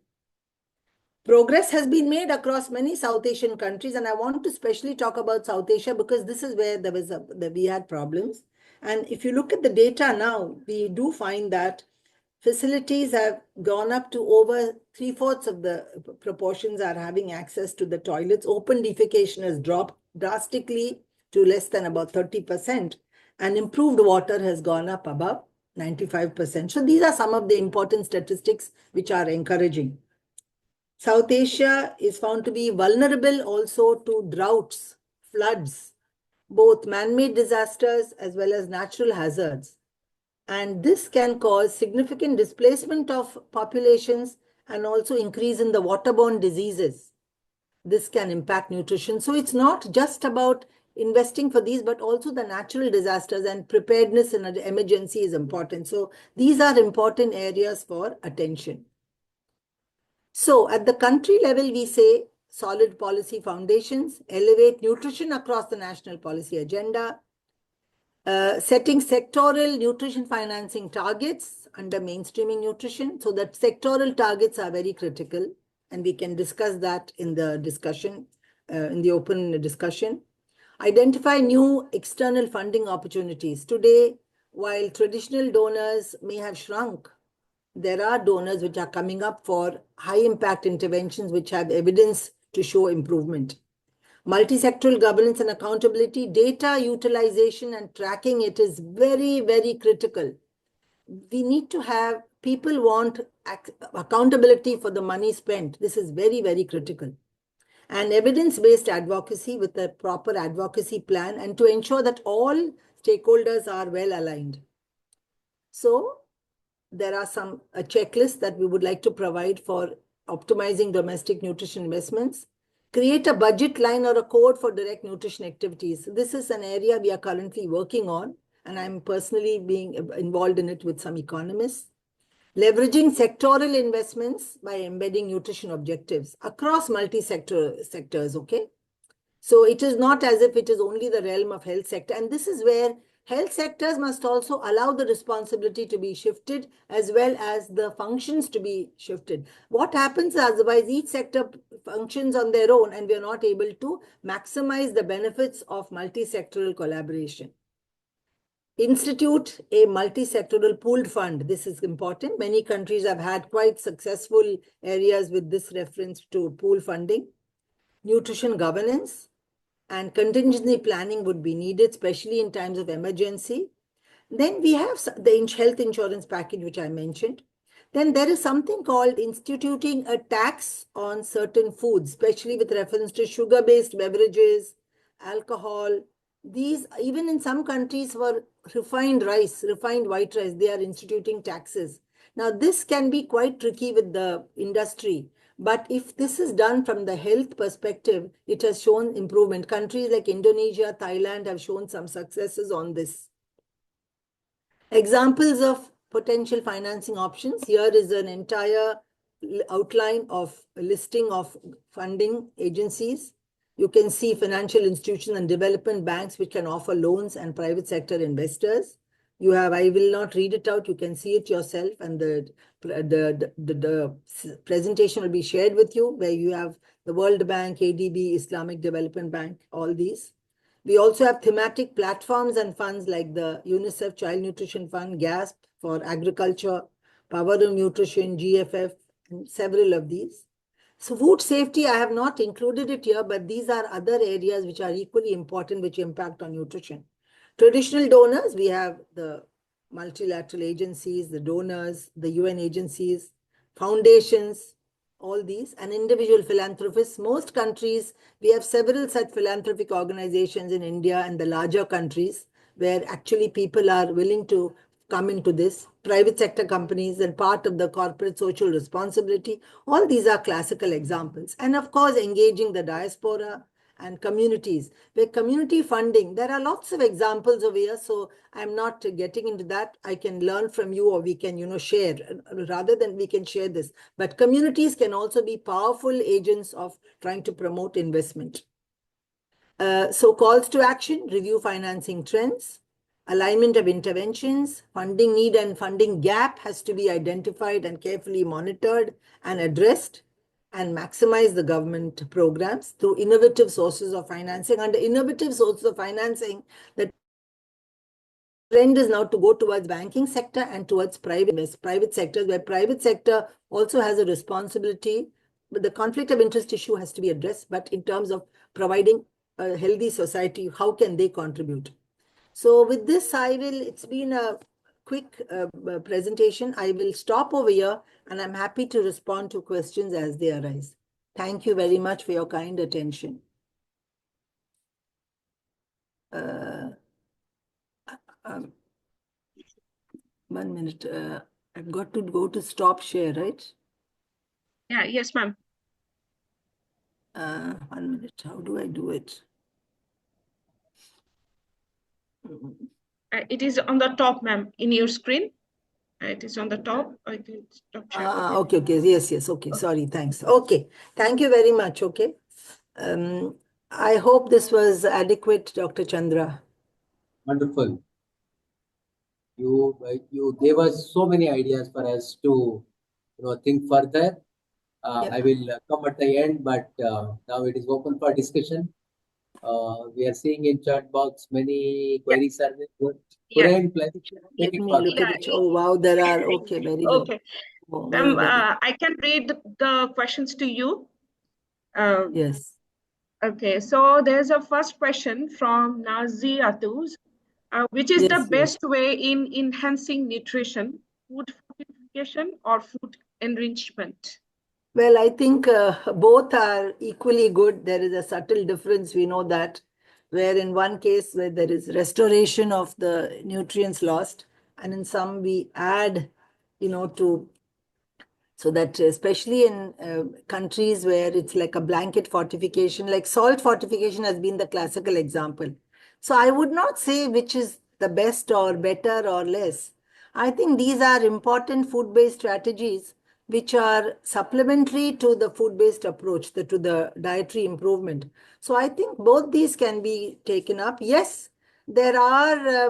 Progress has been made across many South Asian countries, and I want to specially talk about South Asia because this is where we had problems. And if you look at the data now, we do find that facilities have gone up to over 3/4 of the proportions are having access to the toilets. Open defecation has dropped drastically to less than about 30%, and improved water has gone up above 95%. So these are some of the important statistics which are encouraging. South Asia is found to be vulnerable also to droughts, floods, both man-made disasters as well as natural hazards. And this can cause significant displacement of populations and also increase in the waterborne diseases. This can impact nutrition. So it's not just about investing for these, but also the natural disasters, and preparedness in an emergency is important. So these are important areas for attention. So at the country level, we say solid policy foundations, elevate nutrition across the national policy agenda, setting sectoral nutrition financing targets under mainstreaming nutrition. So that sectoral targets are very critical, and we can discuss that in the discussion, in the open discussion. Identify new external funding opportunities. Today, while traditional donors may have shrunk, there are donors which are coming up for high impact interventions which have evidence to show improvement. Multi-sectoral governance and accountability, data utilization and tracking, it is very, very critical. We need to have, people want accountability for the money spent. This is very, very critical. And evidence-based advocacy with a proper advocacy plan, and to ensure that all stakeholders are well aligned. So there are a checklist that we would like to provide for optimizing domestic nutrition investments. Create a budget line or a code for direct nutrition activities. This is an area we are currently working on, and I'm personally being involved in it with some economists. Leveraging sectoral investments by embedding nutrition objectives across sectors, okay? So it is not as if it is only the realm of health sector. And this is where Health sectors must also allow the responsibility to be shifted as well as the functions to be shifted. What happens otherwise, each sector functions on their own and we are not able to maximize the benefits of multi-sectoral collaboration. Institute a multi-sectoral pooled fund. This is important. Many countries have had quite successful areas with this reference to pool funding. Nutrition governance and contingency planning would be needed, especially in times of emergency. Then we have the health insurance package, which I mentioned. Then there is something called instituting a tax on certain foods, especially with reference to sugar-based beverages, alcohol. These, even in some countries for refined rice, refined white rice, they are instituting taxes. Now, this can be quite tricky with the industry. But if this is done from the health perspective, it has shown improvement. Countries like Indonesia, Thailand have shown some successes on this. Examples of potential financing options. Here is an entire outline of a listing of funding agencies. You can see financial institutions and development banks which can offer loans and private sector investors. You have, I will not read it out, you can see it yourself, and the presentation will be shared with you, where you have the World Bank, ADB, Islamic Development Bank, all these. We also have thematic platforms and funds like the UNICEF Child Nutrition Fund, GASP for agriculture, Power of Nutrition, GFF, and several of these. So food safety, I have not included it here, but these are other areas which are equally important, which impact on nutrition. Traditional donors, we have the multilateral agencies, the donors, the UN agencies, foundations, all these, and individual philanthropists. Most countries, we have several such philanthropic organizations in India and the larger countries where actually people are willing to come into this. Private sector companies and part of the corporate social responsibility. All these are classical examples. And of course, engaging the diaspora and communities. With community funding, there are lots of examples over here. So I'm not getting into that. I can learn from you, or we can, share, rather than we can share this. But communities can also be powerful agents of trying to promote investment. So calls to action, review financing trends, alignment of interventions, funding need and funding gap has to be identified and carefully monitored and addressed, and maximize the government programs through innovative sources of financing. Under innovative sources of financing, the trend is now to go towards banking sector and towards private sectors, where private sector also has a responsibility. But the conflict of interest issue has to be addressed. But in terms of providing a healthy society, how can they contribute? So with this, it's been a quick presentation. I will stop over here and I'm happy to respond to questions as they arise. Thank you very much for your kind attention. 1 minute. I've got to go to stop share, right? Yeah, yes, ma'am. 1 minute. How do I do it? It is on the top, ma'am, in your screen. It is on the top. I can stop share. Okay. Yes. Okay. Sorry. Thanks. Okay. Thank you very much. Okay. I hope this was adequate, Dr. Chandra. Wonderful. You gave us so many ideas for us to think further. Yeah. I will come at the end, but now it is open for discussion. We are seeing in chat box many queries are there. Yeah. Let me look at it. Oh, wow, there are. Okay, very good. Okay. Oh, I can read the questions to you. Yes. Okay, so there's a first question from Nazi Atuz. Which is the best way in enhancing nutrition, food fortification or food enrichment? Well, I think both are equally good. There is a subtle difference, we know that, where in one case where there is restoration of the nutrients lost, and in some we add, so that especially in countries where it's like a blanket fortification, like salt fortification has been the classical example. So I would not say which is the best or better or less. I think these are important food-based strategies which are supplementary to the food-based approach, to the dietary improvement. So I think both these can be taken up. Yes, there are,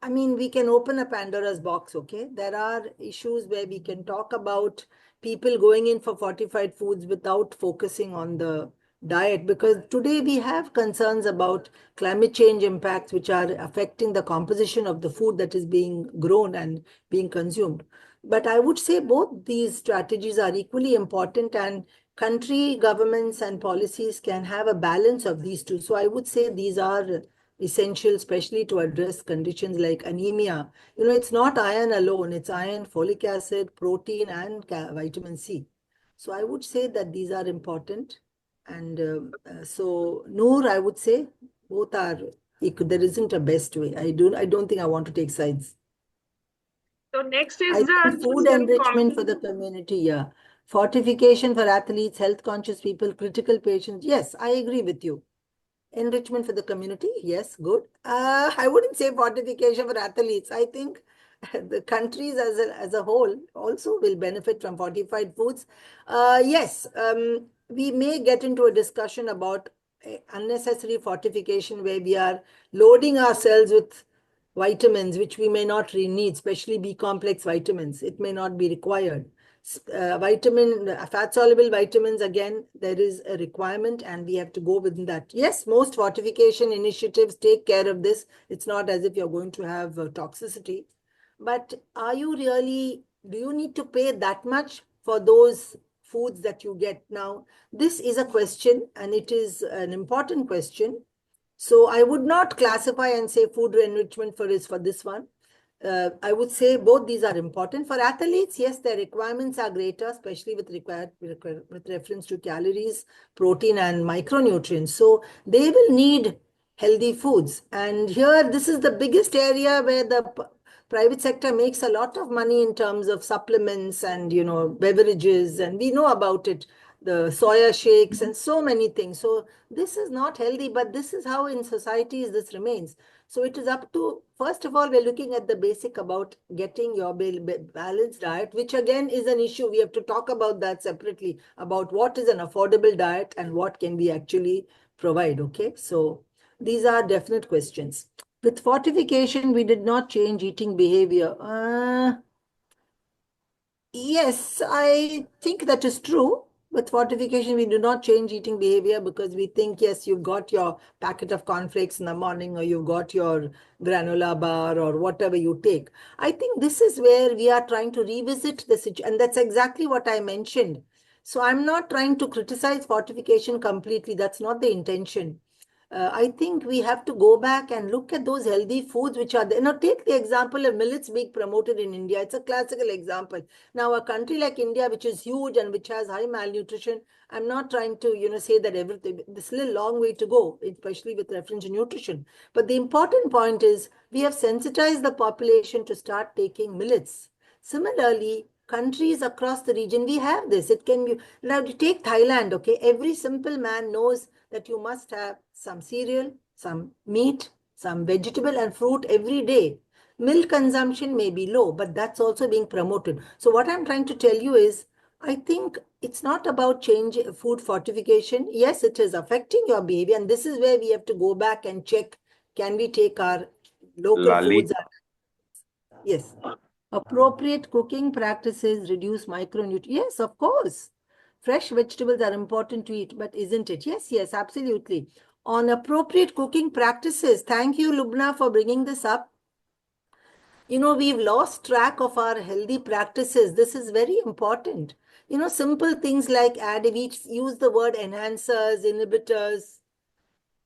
I mean, we can open a Pandora's box, okay? There are issues where we can talk about people going in for fortified foods without focusing on the diet, because today we have concerns about climate change impacts which are affecting the composition of the food that is being grown and being consumed. But I would say both these strategies are equally important, and country governments and policies can have a balance of these two. So I would say these are essential, especially to address conditions like anemia. You know, it's not iron alone, it's iron, folic acid, protein, and vitamin C. So I would say that these are important. And so, Noor, I would say both are equal. There isn't a best way. I don't think I want to take sides. So next I is think the food enrichment for the community, yeah. Fortification for athletes, health conscious people, critical patients. Yes, I agree with you. Enrichment for the community, yes, good. I wouldn't say fortification for athletes. I think the countries as a whole also will benefit from fortified foods. Yes, we may get into a discussion about unnecessary fortification where we are loading ourselves with vitamins which we may not need, especially B complex vitamins. It may not be required. Fat soluble vitamins, again, there is a requirement and we have to go within that. Yes, most fortification initiatives take care of this. It's not as if you're going to have toxicity. But are you really, do you need to pay that much for those foods that you get? Now, this is a question, and it is an important question. So I would not classify and say food enrichment for this one. I would say both these are important. For athletes, yes, their requirements are greater, especially with reference to calories, protein, and micronutrients. So they will need healthy foods. And here, this is the biggest area where the private sector makes a lot of money in terms of supplements and, you know, beverages. And we know about it, the soya shakes and so many things. So this is not healthy, but this is how in societies this remains. So it is up to, first of all, we're looking at the basic about getting your balanced diet, which again is an issue. We have to talk about that separately, about what is an affordable diet and what can we actually provide, okay? So these are definite questions. With fortification, we did not change eating behavior. Yes, I think that is true. With fortification, we do not change eating behavior because we think, yes, you've got your packet of cornflakes in the morning or you've got your granola bar or whatever you take. I think this is where we are trying to revisit the situation. And that's exactly what I mentioned. So I'm not trying to criticize fortification completely. That's not the intention. I think we have to go back and look at those healthy foods which are there. Now, take the example of millets being promoted in India. It's a classical example. Now, a country like India, which is huge and which has high malnutrition, I'm not trying to, you know, say that everything, there's still a long way to go, especially with reference to nutrition. But the important point is we have sensitized the population to start taking millets. Similarly, countries across the region, we have this. It can be, now to take Thailand, okay, every simple man knows that you must have some cereal, some meat, some vegetable and fruit every day. Milk consumption may be low, but that's also being promoted. So what I'm trying to tell you is, I think it's not about change food fortification. Yes, it is affecting your behavior. And this is where we have to go back and check, can we take our local foods? Yes. Appropriate cooking practices reduce micronutrients. Yes, of course. Fresh vegetables are important to eat, but isn't it? Yes, yes, absolutely. On appropriate cooking practices, thank you, Lubna, for bringing this up. You know, we've lost track of our healthy practices. This is very important. You know, simple things like we use the word enhancers, inhibitors,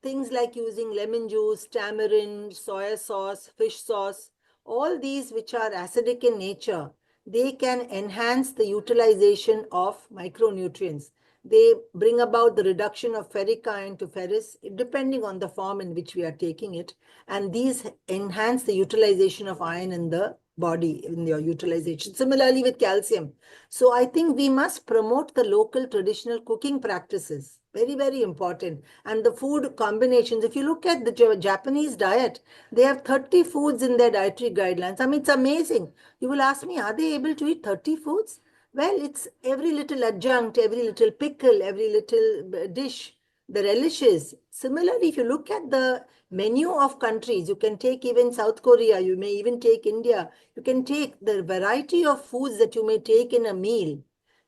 things like using lemon juice, tamarind, soya sauce, fish sauce, all these which are acidic in nature, they can enhance the utilization of micronutrients. They bring about the reduction of ferric iron to ferrous, depending on the form in which we are taking it. And these enhance the utilization of iron in the body, in your utilization. Similarly with calcium. So I think we must promote the local traditional cooking practices. Very, very important. And the food combinations. If you look at the Japanese diet, they have 30 foods in their dietary guidelines. I mean, it's amazing. You will ask me, are they able to eat 30 foods? Well, it's every little adjunct, every little pickle, every little dish the relishes. Similarly, if you look at the menu of countries, you can take even South Korea, you may even take India, you can take the variety of foods that you may take in a meal.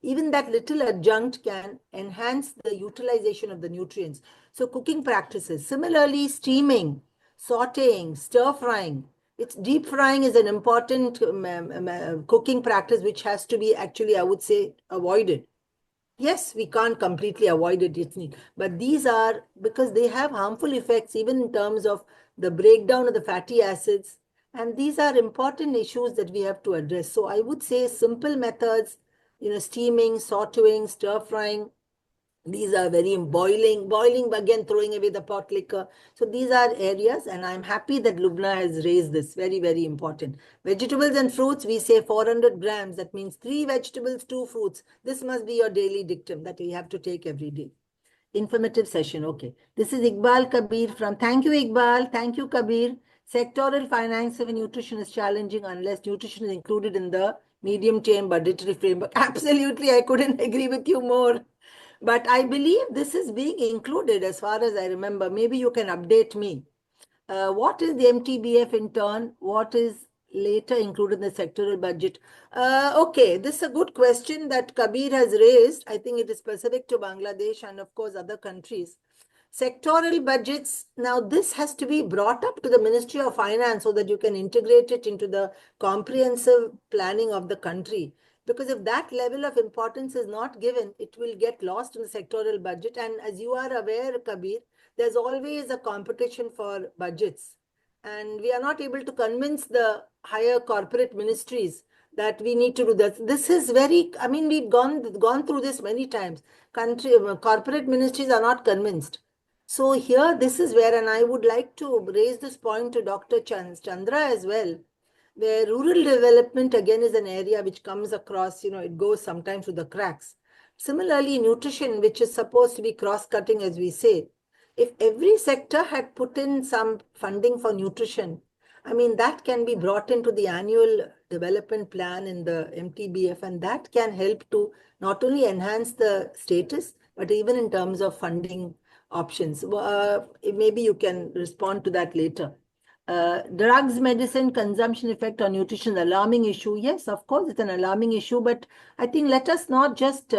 Even that little adjunct can enhance the utilization of the nutrients. So cooking practices. Similarly, steaming, sauteing, stir frying. It's deep frying is an important cooking practice which has to be actually, I would say, avoided. Yes, we can't completely avoid it, but these are because they have harmful effects even in terms of the breakdown of the fatty acids. And these are important issues that we have to address. So I would say simple methods, steaming, sauteing, stir frying. These are very boiling again, throwing away the pot liquor. So these are areas, and I'm happy that Lubna has raised this. Very, very important. Vegetables and fruits, we say 400 grams. That means 3 vegetables, 2 fruits. This must be your daily dictum that you have to take every day. Informative session. Okay. This is Iqbal Kabir from, thank you, Iqbal. Thank you, Kabir. Sectoral finance of nutrition is challenging unless nutrition is included in the medium-term budgetary framework. Absolutely, I couldn't agree with you more. But I believe this is being included as far as I remember. Maybe you can update me. What is the MTBF in turn? What is later included in the sectoral budget? Okay, this is a good question that Kabir has raised. I think it is specific to Bangladesh and of course other countries. Sectoral budgets, now this has to be brought up to the Ministry of Finance so that you can integrate it into the comprehensive planning of the country. Because if that level of importance is not given, it will get lost in the sectoral budget. And as you are aware, Kabir, there's always a competition for budgets. And we are not able to convince the higher corporate ministries that we need to do this. This is very, I mean, we've gone through this many times. Corporate ministries are not convinced. So here, this is where, and I would like to raise this point to Dr. Chandra as well, where rural development again is an area which comes across, it goes sometimes through the cracks. Similarly, nutrition, which is supposed to be cross-cutting, as we say, if every sector had put in some funding for nutrition, I mean, that can be brought into the annual development plan in the MTBF, and that can help to not only enhance the status, but even in terms of funding options. Maybe you can respond to that later. Drugs, medicine, consumption effect on nutrition, alarming issue. Yes, of course, it's an alarming issue, but I think let us not just,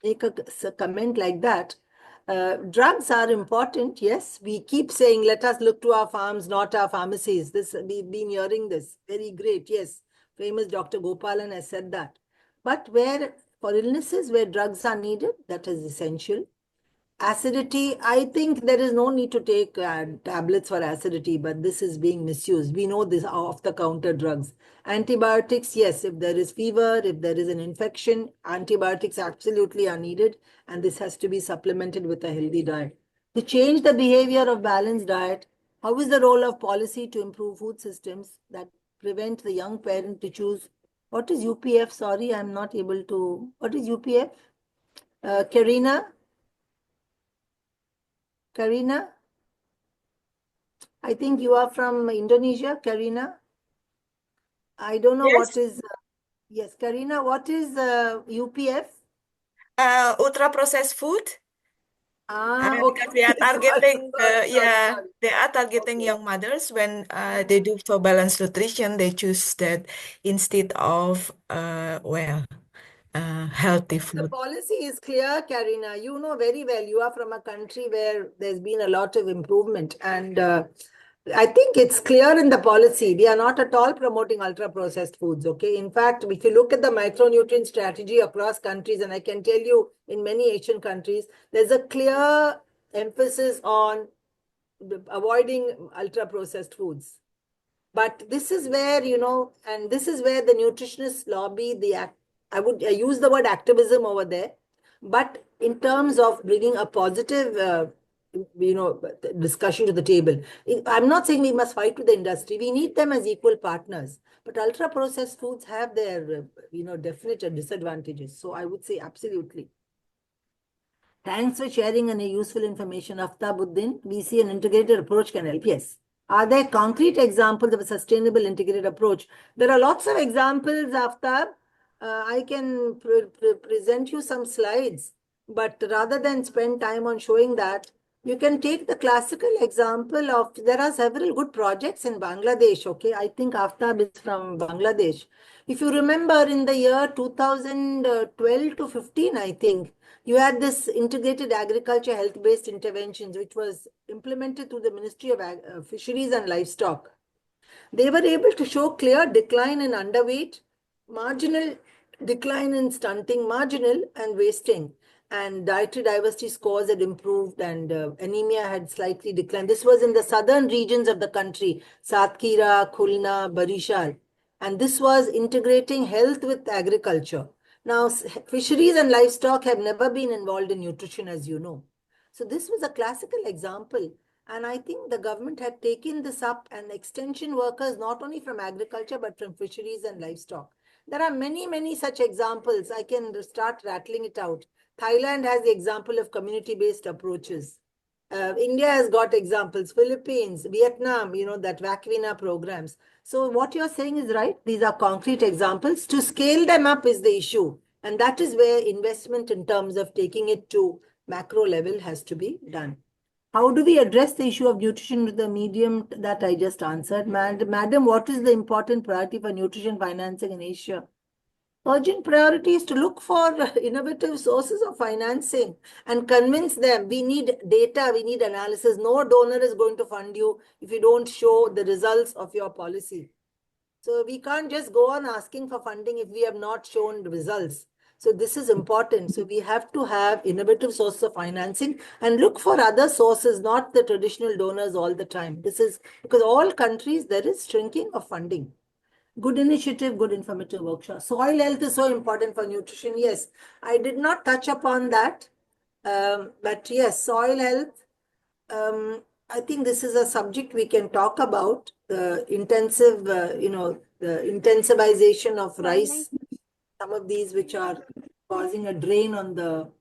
make a comment like that. Drugs are important. Yes, we keep saying, let us look to our farms, not our pharmacies. We've been hearing this. Very great. Yes, famous Dr. Gopalan has said that. But for illnesses where drugs are needed, that is essential. Acidity, I think there is no need to take tablets for acidity, but this is being misused. We know this off-the-counter drugs. Antibiotics, yes, if there is fever, if there is an infection, antibiotics absolutely are needed, and this has to be supplemented with a healthy diet. To change the behavior of balanced diet, how is the role of policy to improve food systems that prevent the young parent to choose? What is UPF? Sorry, I'm not able to. What is UPF? Karina? Karina, I think you are from Indonesia, Karina. I don't know what is, yes, Karina, what is UPF? Ultra processed food. Okay. Because they are targeting, sorry. they are targeting young mothers when they do for balanced nutrition. They choose that instead of healthy The food. policy is clear, Karina. You know very well. You are from a country where there's been a lot of improvement, and I think it's clear in the policy. We are not at all promoting ultra-processed foods, okay? In fact, if you look at the micronutrient strategy across countries, and I can tell you in many Asian countries, there's a clear emphasis on avoiding ultra-processed foods. But this is where, and this is where the nutritionist lobby, I would use the word activism over there, but in terms of bringing a positive discussion to the table. I'm not saying we must fight with the industry. We need them as equal partners. But ultra-processed foods have their, definite disadvantages. So I would say absolutely. Thanks for sharing any useful information, Aftabuddin. We see an integrated approach can help. Yes. Are there concrete examples of a sustainable integrated approach? There are lots of examples, Aftab. I can present you some slides. But rather than spend time on showing that, you can take the classical example of, there are several good projects in Bangladesh, okay? I think Aftab is from Bangladesh. If you remember in the year 2012 to 15, I think, you had this integrated agriculture health-based interventions, which was implemented through the Ministry of Fisheries and Livestock. They were able to show clear decline in underweight, marginal decline in stunting, marginal and wasting. And dietary diversity scores had improved and anemia had slightly declined. This was in the southern regions of the country, Satkhira, Khulna, Barishal. And this was integrating health with agriculture. Now, fisheries and livestock have never been involved in nutrition, as you know. So this was a classical example. And I think the government had taken this up, and extension workers, not only from agriculture, but from fisheries and livestock. There are many, many such examples. I can start rattling it out. Thailand has the example of community-based approaches. India has got examples, Philippines, Vietnam, that Vakvina programs. So what you're saying is right. These are concrete examples. To scale them up is the issue. And that is where investment in terms of taking it to macro level has to be done. How do we address the issue of nutrition with the medium that I just answered? Madam, what is the important priority for nutrition financing in Asia? Urgent priority is to look for innovative sources of financing and convince them. We need data, we need analysis. No donor is going to fund you if you don't show the results of your policy. So we can't just go on asking for funding if we have not shown results. So this is important. So we have to have innovative sources of financing and look for other sources, not the traditional donors all the time. This is because all countries, there is shrinking of funding. Good initiative, good informative workshop. Soil health is so important for nutrition. Yes, I did not touch upon that. But yes, soil health. I think this is a subject we can talk about. The intensive, the intensivization of rice. Some of these which are causing a drain on the,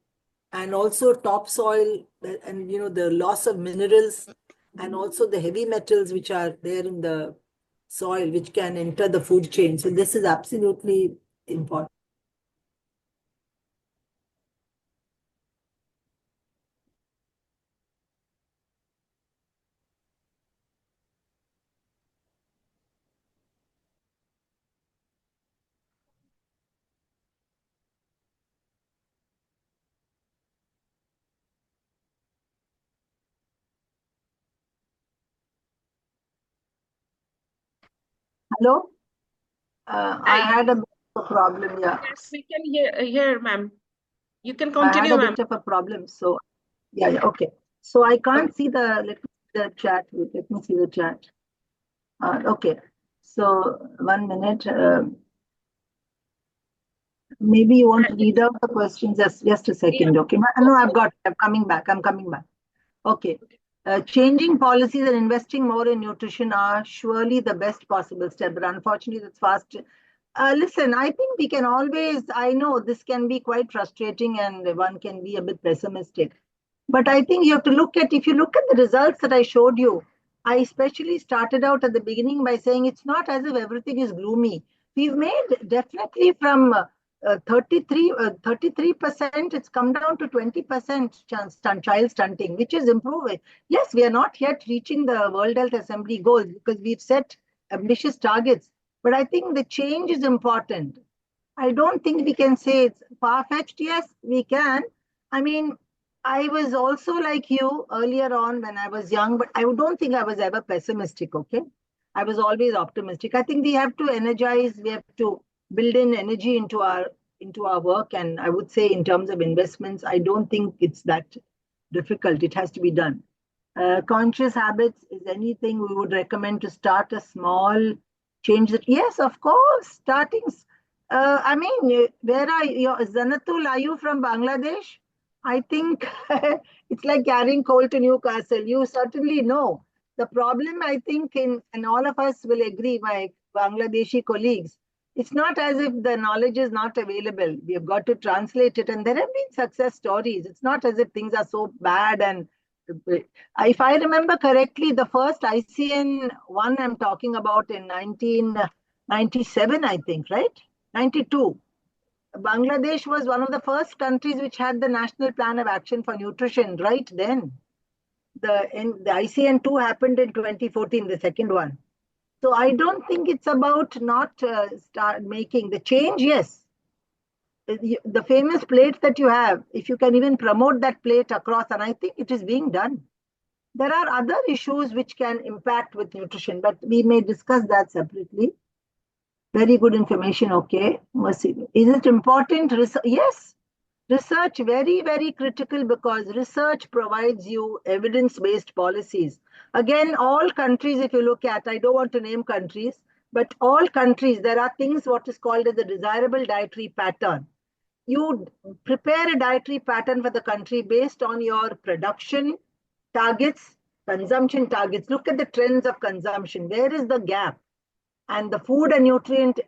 and also topsoil, and the loss of minerals, and also the heavy metals which are there in the soil, which can enter the food chain. So this is absolutely important. Hello? I had a bit of a problem, yeah. Yes, we can hear, ma'am. You can I had continue, a ma'am. bit of a problem. So, yeah, okay. So I can't see let me see the chat. Let me see the chat. Okay. So 1 minute. Maybe you want to read out the questions. Just a second. Okay. No, I've got it. I'm coming back. Okay. Changing policies and investing more in nutrition are surely the best possible step, but unfortunately, that's fast. Listen, I think we can always, I know this can be quite frustrating and one can be a bit pessimistic. But I think you have to look at, if you look at the results that I showed you, I especially started out at the beginning by saying it's not as if everything is gloomy. We've made definitely from 33%, it's come down to 20% child stunting, which is improving. Yes, we are not yet reaching the World Health Assembly goals because we've set ambitious targets. But I think the change is important. I don't think we can say it's far-fetched. Yes, we can. I mean, I was also like you earlier on when I was young, but I don't think I was ever pessimistic, okay? I was always optimistic. I think we have to energize, we have to build in energy into our work. And I would say in terms of investments, I don't think it's that difficult. It has to be done. Conscious habits is anything we would recommend to start a small change. That yes, of course, starting. I mean, where are you? Zanatul, are you from Bangladesh? I think it's like carrying coal to Newcastle. You certainly know. The problem, I think, and all of us will agree, my Bangladeshi colleagues, it's not as if the knowledge is not available. We have got to translate it. And there have been success stories. It's not as if things are so bad. And if I remember correctly, the first ICN one I'm talking about in 1997, I think, right? 92. Bangladesh was one of the first countries which had the National Plan of Action for Nutrition right then. The ICN2 happened in 2014, the second one. So I don't think it's about not start making the change. Yes, the famous plates that you have, if you can even promote that plate across, and I think it is being done. There are other issues which can impact with nutrition, but we may discuss that separately. Very good information. Okay. Is it important? Yes. Research, very, very critical, because research provides you evidence-based policies. Again, all countries, if you look at, I don't want to name countries, but all countries, there are things what is called as a desirable dietary pattern. You prepare a dietary pattern for the country based on your production targets, consumption targets. Look at the trends of consumption. Where is the gap? And the food and nutrient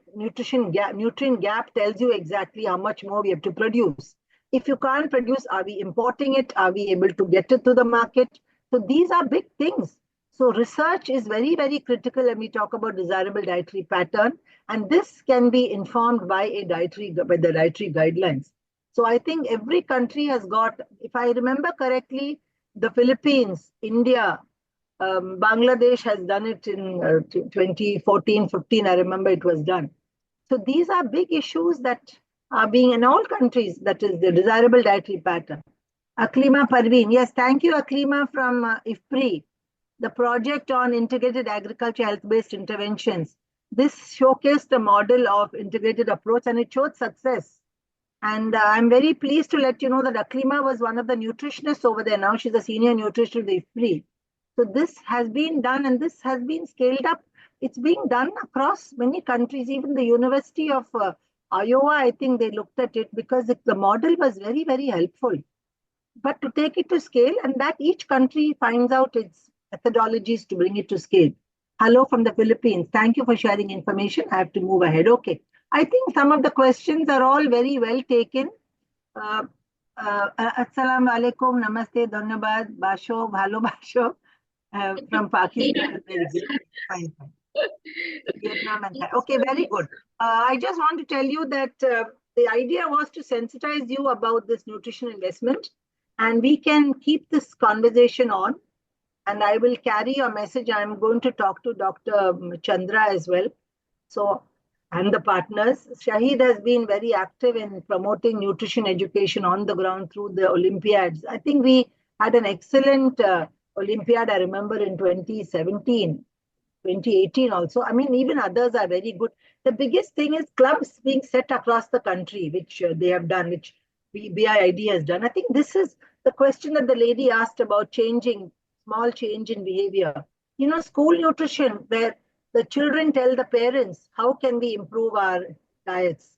gap tells you exactly how much more we have to produce. If you can't produce, are we importing it? Are we able to get it to the market? So these are big things. So research is very, very critical when we talk about desirable dietary pattern. And this can be informed by the dietary guidelines. So I think every country has got, if I remember correctly, the Philippines, India, Bangladesh has done it in 2014, 15. I remember it was done. So these are big issues that are being in all countries. That is the desirable dietary pattern. Aklima Parveen. Yes, thank you, Aklima from IFPRI. The project on integrated agriculture health-based interventions. This showcased a model of integrated approach and it showed success. And I'm very pleased to let you know that Aklima was one of the nutritionists over there. Now she's a senior nutritionist with IFPRI. So this has been done and this has been scaled up. It's being done across many countries. Even the University of Iowa, I think they looked at it because the model was very, very helpful. But to take it to scale, and that each country finds out its methodologies to bring it to scale. Hello from the Philippines. Thank you for sharing information. I have to move ahead. Okay. I think some of the questions are all very well taken. Assalamu alaikum, namaste, dhanyabad, basho, bhalo basho. From Pakistan. Fine. Vietnam and Thailand. Okay, very good. I just want to tell you that the idea was to sensitize you about this nutrition investment, and we can keep this conversation on. And I will carry your message. I'm going to talk to Dr. Chandra as well. So, and the partners. Shahid has been very active in promoting nutrition education on the ground through the Olympiads. I think we had an excellent Olympiad, I remember in 2017, 2018 also. I mean, even others are very good. The biggest thing is clubs being set across the country, which they have done, which BIID has done. I think this is the question that the lady asked about changing, small change in behavior. You know, school nutrition, where the children tell the parents, how can we improve our diets?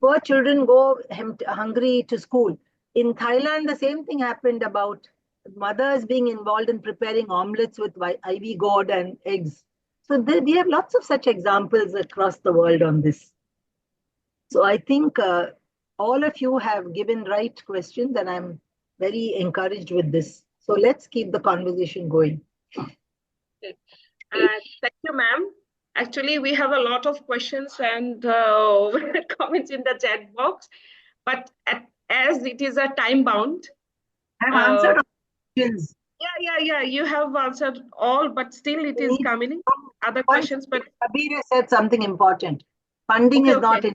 Poor children go hungry to school. In Thailand, the same thing happened about mothers being involved in preparing omelets with IV gourd and eggs. So we have lots of such examples across the world on this. So I think all of you have given right questions and I'm very encouraged with this. So let's keep the conversation going. Okay. Thank you, ma'am. Actually, we have a lot of questions and comments in the chat box, but as it is a time bound. I've answered questions. Yeah. You have answered all, but still it is coming. Other questions, but Kabir said something important. Funding is not in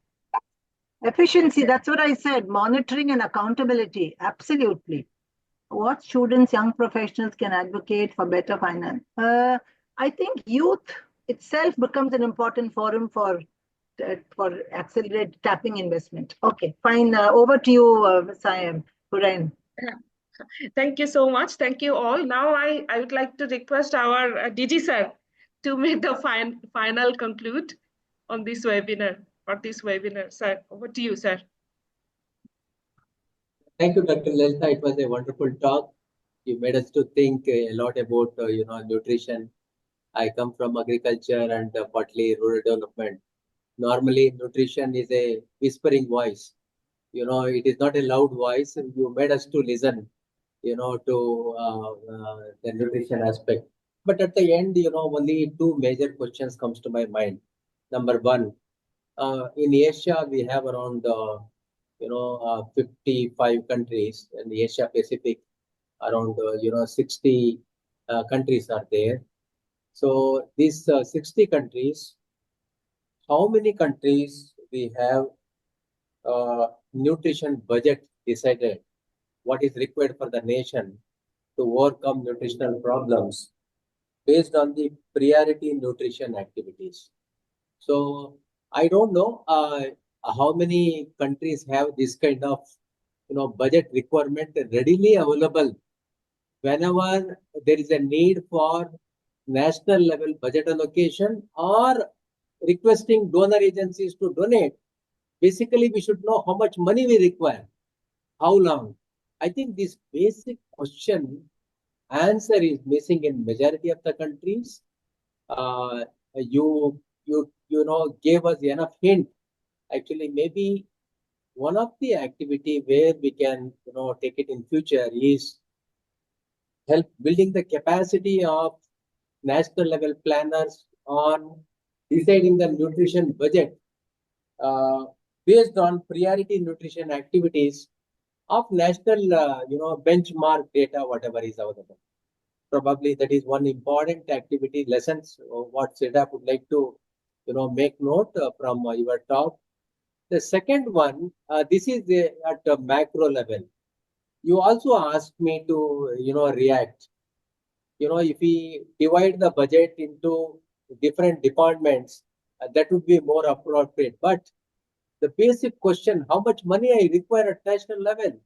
efficiency. That's what I said. Monitoring and accountability. Absolutely. What students, young professionals can advocate for better finance? I think youth itself becomes an important forum for accelerated tapping investment. Okay, fine. Over to you, Hurain. Thank you so much. Thank you all. Now I would like to request our DG sir to make the final conclude on this webinar, Sir, over to you, sir. Thank you, Dr. Lalita. It was a wonderful talk. You made us to think a lot about, nutrition. I come from agriculture and partly rural development. Normally, nutrition is a whispering voice. It is not a loud voice. You made us to listen, to the nutrition aspect. But at the end, only two major questions comes to my mind. Number one, In Asia, we have around 55 countries. In the Asia Pacific, around 60 countries are there. So these 60 countries, how many countries we have nutrition budget decided what is required for the nation to overcome nutritional problems based on the priority nutrition activities. So I don't know how many countries have this kind of budget requirement readily available whenever there is a need for national level budget allocation or requesting donor agencies to donate. Basically, we should know how much money we require, how long. I think this basic question answer is missing in majority of the countries. You gave us enough hint. Actually, maybe one of the activity where we can take it in future is help building the capacity of national level planners on deciding the nutrition budget based on priority nutrition activities of national benchmark data, whatever is available. Probably that is one important activity lessons what CIRDAP would like to make note from your talk. The second one, this is at a macro level. You also asked me to react. If we divide the budget into different departments, that would be more appropriate. But the basic question, how much money I require at national level,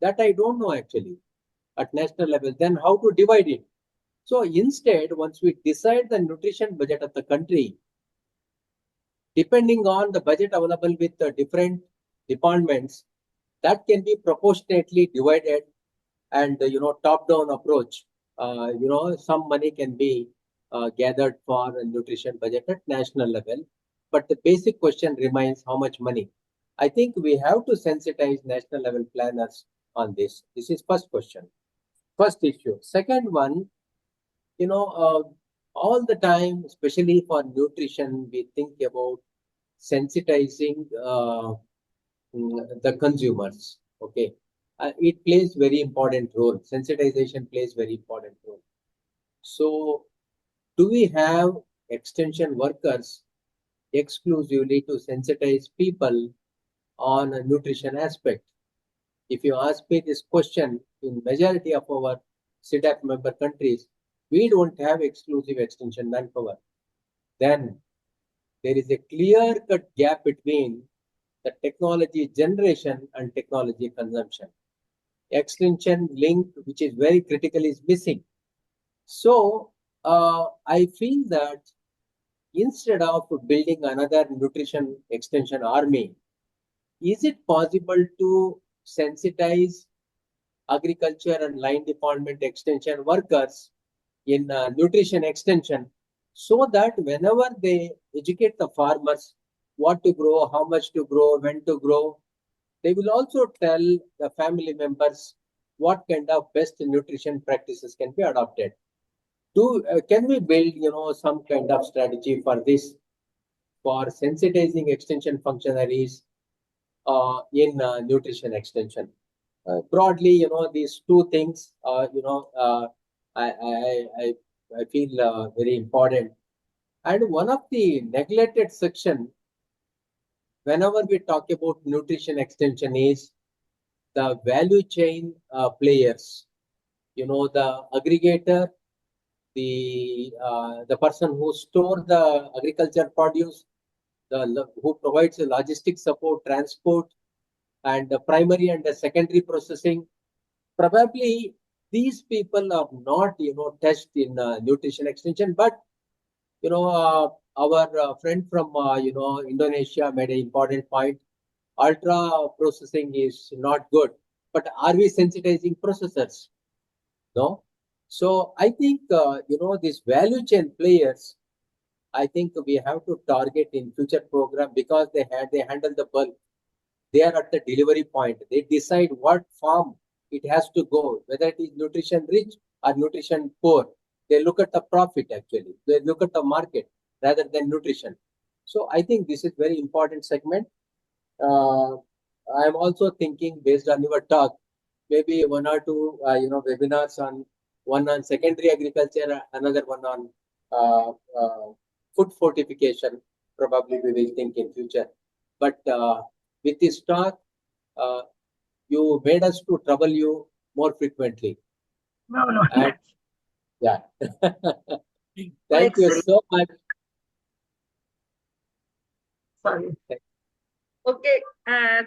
that I don't know actually at national level. Then how to divide it? So instead, once we decide the nutrition budget of the country, depending on the budget available with the different departments, that can be proportionately divided and top-down approach. Some money can be gathered for a nutrition budget at national level, but the basic question remains how much money. I think we have to sensitize national level planners on this. This is first question, first issue. Second one, all the time, especially for nutrition, we think about sensitizing the consumers. Okay, it plays very important role. Sensitization plays very important role. So, do we have extension workers exclusively to sensitize people on a nutrition aspect? If you ask me this question, in majority of our CIRDAP member countries, we don't have exclusive extension manpower. Then there is a clear-cut gap between the technology generation and technology consumption. Extension link, which is very critical, is missing. So I feel that instead of building another nutrition extension army, is it possible to sensitize agriculture and line department extension workers in nutrition extension so that whenever they educate the farmers what to grow, how much to grow, when to grow, they will also tell the family members what kind of best nutrition practices can be adopted. Can we build some kind of strategy for this, for sensitizing extension functionaries in nutrition extension? Broadly, these two things, I feel very important. And one of the neglected section, whenever we talk about nutrition extension, is the value chain players. The aggregator, the person who stores the agriculture produce, who provides the logistic support, transport, and the primary and the secondary processing. Probably these people are not touched in nutrition extension, but our friend from Indonesia made an important point. Ultra processing is not good, but are we sensitizing processors? No. So I think these value chain players, I think we have to target in future program because they handle the bulk. They are at the delivery point. They decide what farm it has to go, whether it is nutrition rich or nutrition poor. They look at the profit actually. They look at the market rather than nutrition. So I think this is very important segment. I am also thinking, based on your talk, maybe one or two webinars on, one on secondary agriculture, another one on food fortification. Probably we will think in future. But with this talk, you made us to trouble you more frequently. No, no. And yeah. Thank you so much. Sorry. Okay,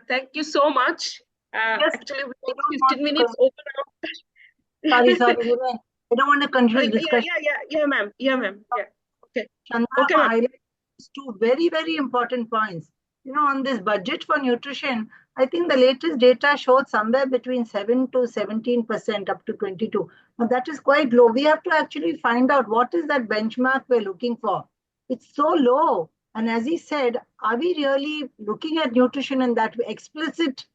thank you so much. Yes, Actually, we I have don't want 15 to minutes over now. sorry, Huren. I don't want to confuse discussion. Yeah, ma'am. Yeah, ma'am. Yeah. Okay. Chandra Okay, ma'am. highlighted two very, very important points. On this budget for nutrition, I think the latest data showed somewhere between 7 to 17% up to 22. Now that is quite low. We have to actually find out what is that benchmark we're looking for. It's so low. And as he said, are we really looking at nutrition in that explicit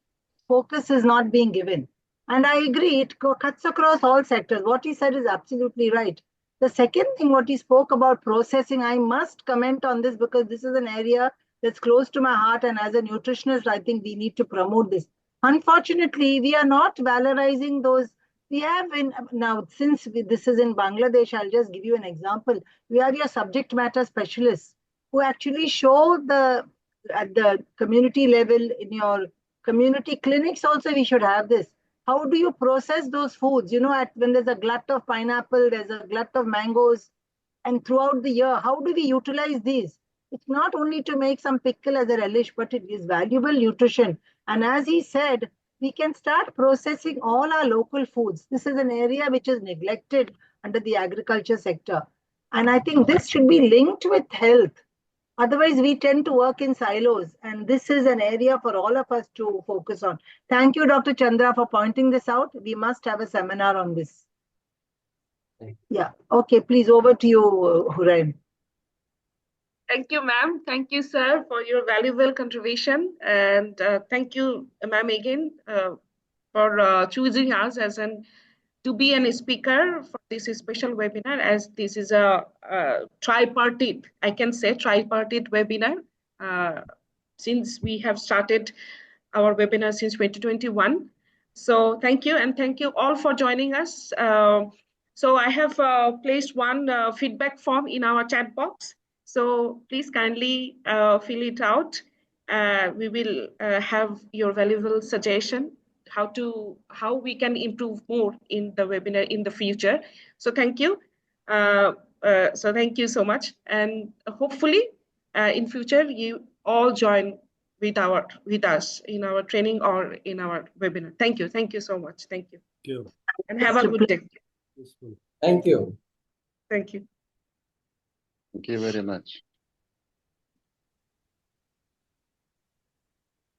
focus is not being given? And I agree, it cuts across all sectors. What he said is absolutely right. The second thing, what he spoke about processing, I must comment on this because this is an area that's close to my heart. And as a nutritionist, I think we need to promote this. Unfortunately, we are not valorizing those. We have now, since this is in Bangladesh, I'll just give you an example. We have your subject matter specialists who actually show at the community level, in your community clinics also, we should have this. How do you process those foods? When there's a glut of pineapple, there's a glut of mangoes, and throughout the year, how do we utilize these? It's not only to make some pickle as a relish, but it is valuable nutrition. And as he said, we can start processing all our local foods. This is an area which is neglected under the agriculture sector. And I think this should be linked with health. Otherwise, we tend to work in silos, and this is an area for all of us to focus on. Thank you, Dr. Chandra, for pointing this out. We must have a seminar on this. Yeah. Okay, please, over to you, Huren. Thank you, ma'am. Thank you, sir, for your valuable contribution. And thank you, ma'am, again, for choosing us to be a speaker for this special webinar, as this is a tripartite, I can say tripartite webinar, since we have started our webinar since 2021. So thank you, and thank you all for joining us. So I have placed one feedback form in our chat box. So please kindly fill it out. We will have your valuable suggestion how we can improve more in the webinar in the future. So thank you. So thank you so much, and hopefully in future you all join with us in our training or in our webinar. Thank you so much. Thank you. And have a good day. Thank you. Thank you. Thank you very much.